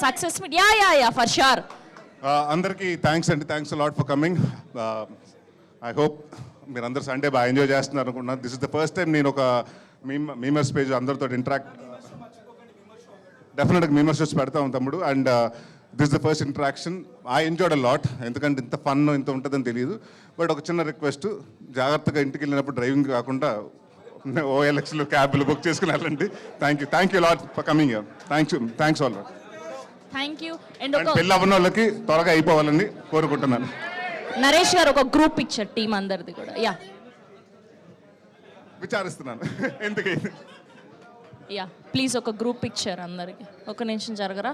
[SPEAKER 1] success meet. Yeah yeah yeah, for sure.
[SPEAKER 3] అందరికీ థ్యాంక్స్ అండి, thanks lot for coming. I hope మీరు అందరు సండే బాగా ఎంజాయ్ చేస్తున్నారు అనుకుంటున్నాను. This is the first time నేను ఒక మీమర్స్ పేజ్ అందరితో ఇంటరాక్ట్. డెఫినెట్గా మీమర్స్ వచ్చి పెడతాం తమ్ముడు. And this is the first interaction. I enjoyed a lot, ఎందుకంటే ఇంత ఫన్ ఇంత ఉంటుందని తెలియదు. బట్ ఒక చిన్న రిక్వెస్ట్, జాగ్రత్తగా ఇంటికి వెళ్ళినప్పుడు డ్రైవింగ్ కాకుండా ఓఎల్ఎక్స్లు క్యాబ్లు బుక్ చేసుకుని వెళ్ళండి. Thank you lot for coming here. Thanks all.
[SPEAKER 1] Thank you. And ఒక
[SPEAKER 3] పెళ్ళి అవ్వని వాళ్ళకి త్వరగా అయిపోవాలని కోరుకుంటున్నాను.
[SPEAKER 1] నరేష్ గారు ఒక గ్రూప్ పిక్చర్ టీం అందరిది కూడా. యా,
[SPEAKER 3] విచారిస్తున్నాను ఎందుకైతే.
[SPEAKER 1] యా, ప్లీజ్ ఒక గ్రూప్ పిక్చర్ అందరికి. ఒక నిమిషం జరగరా?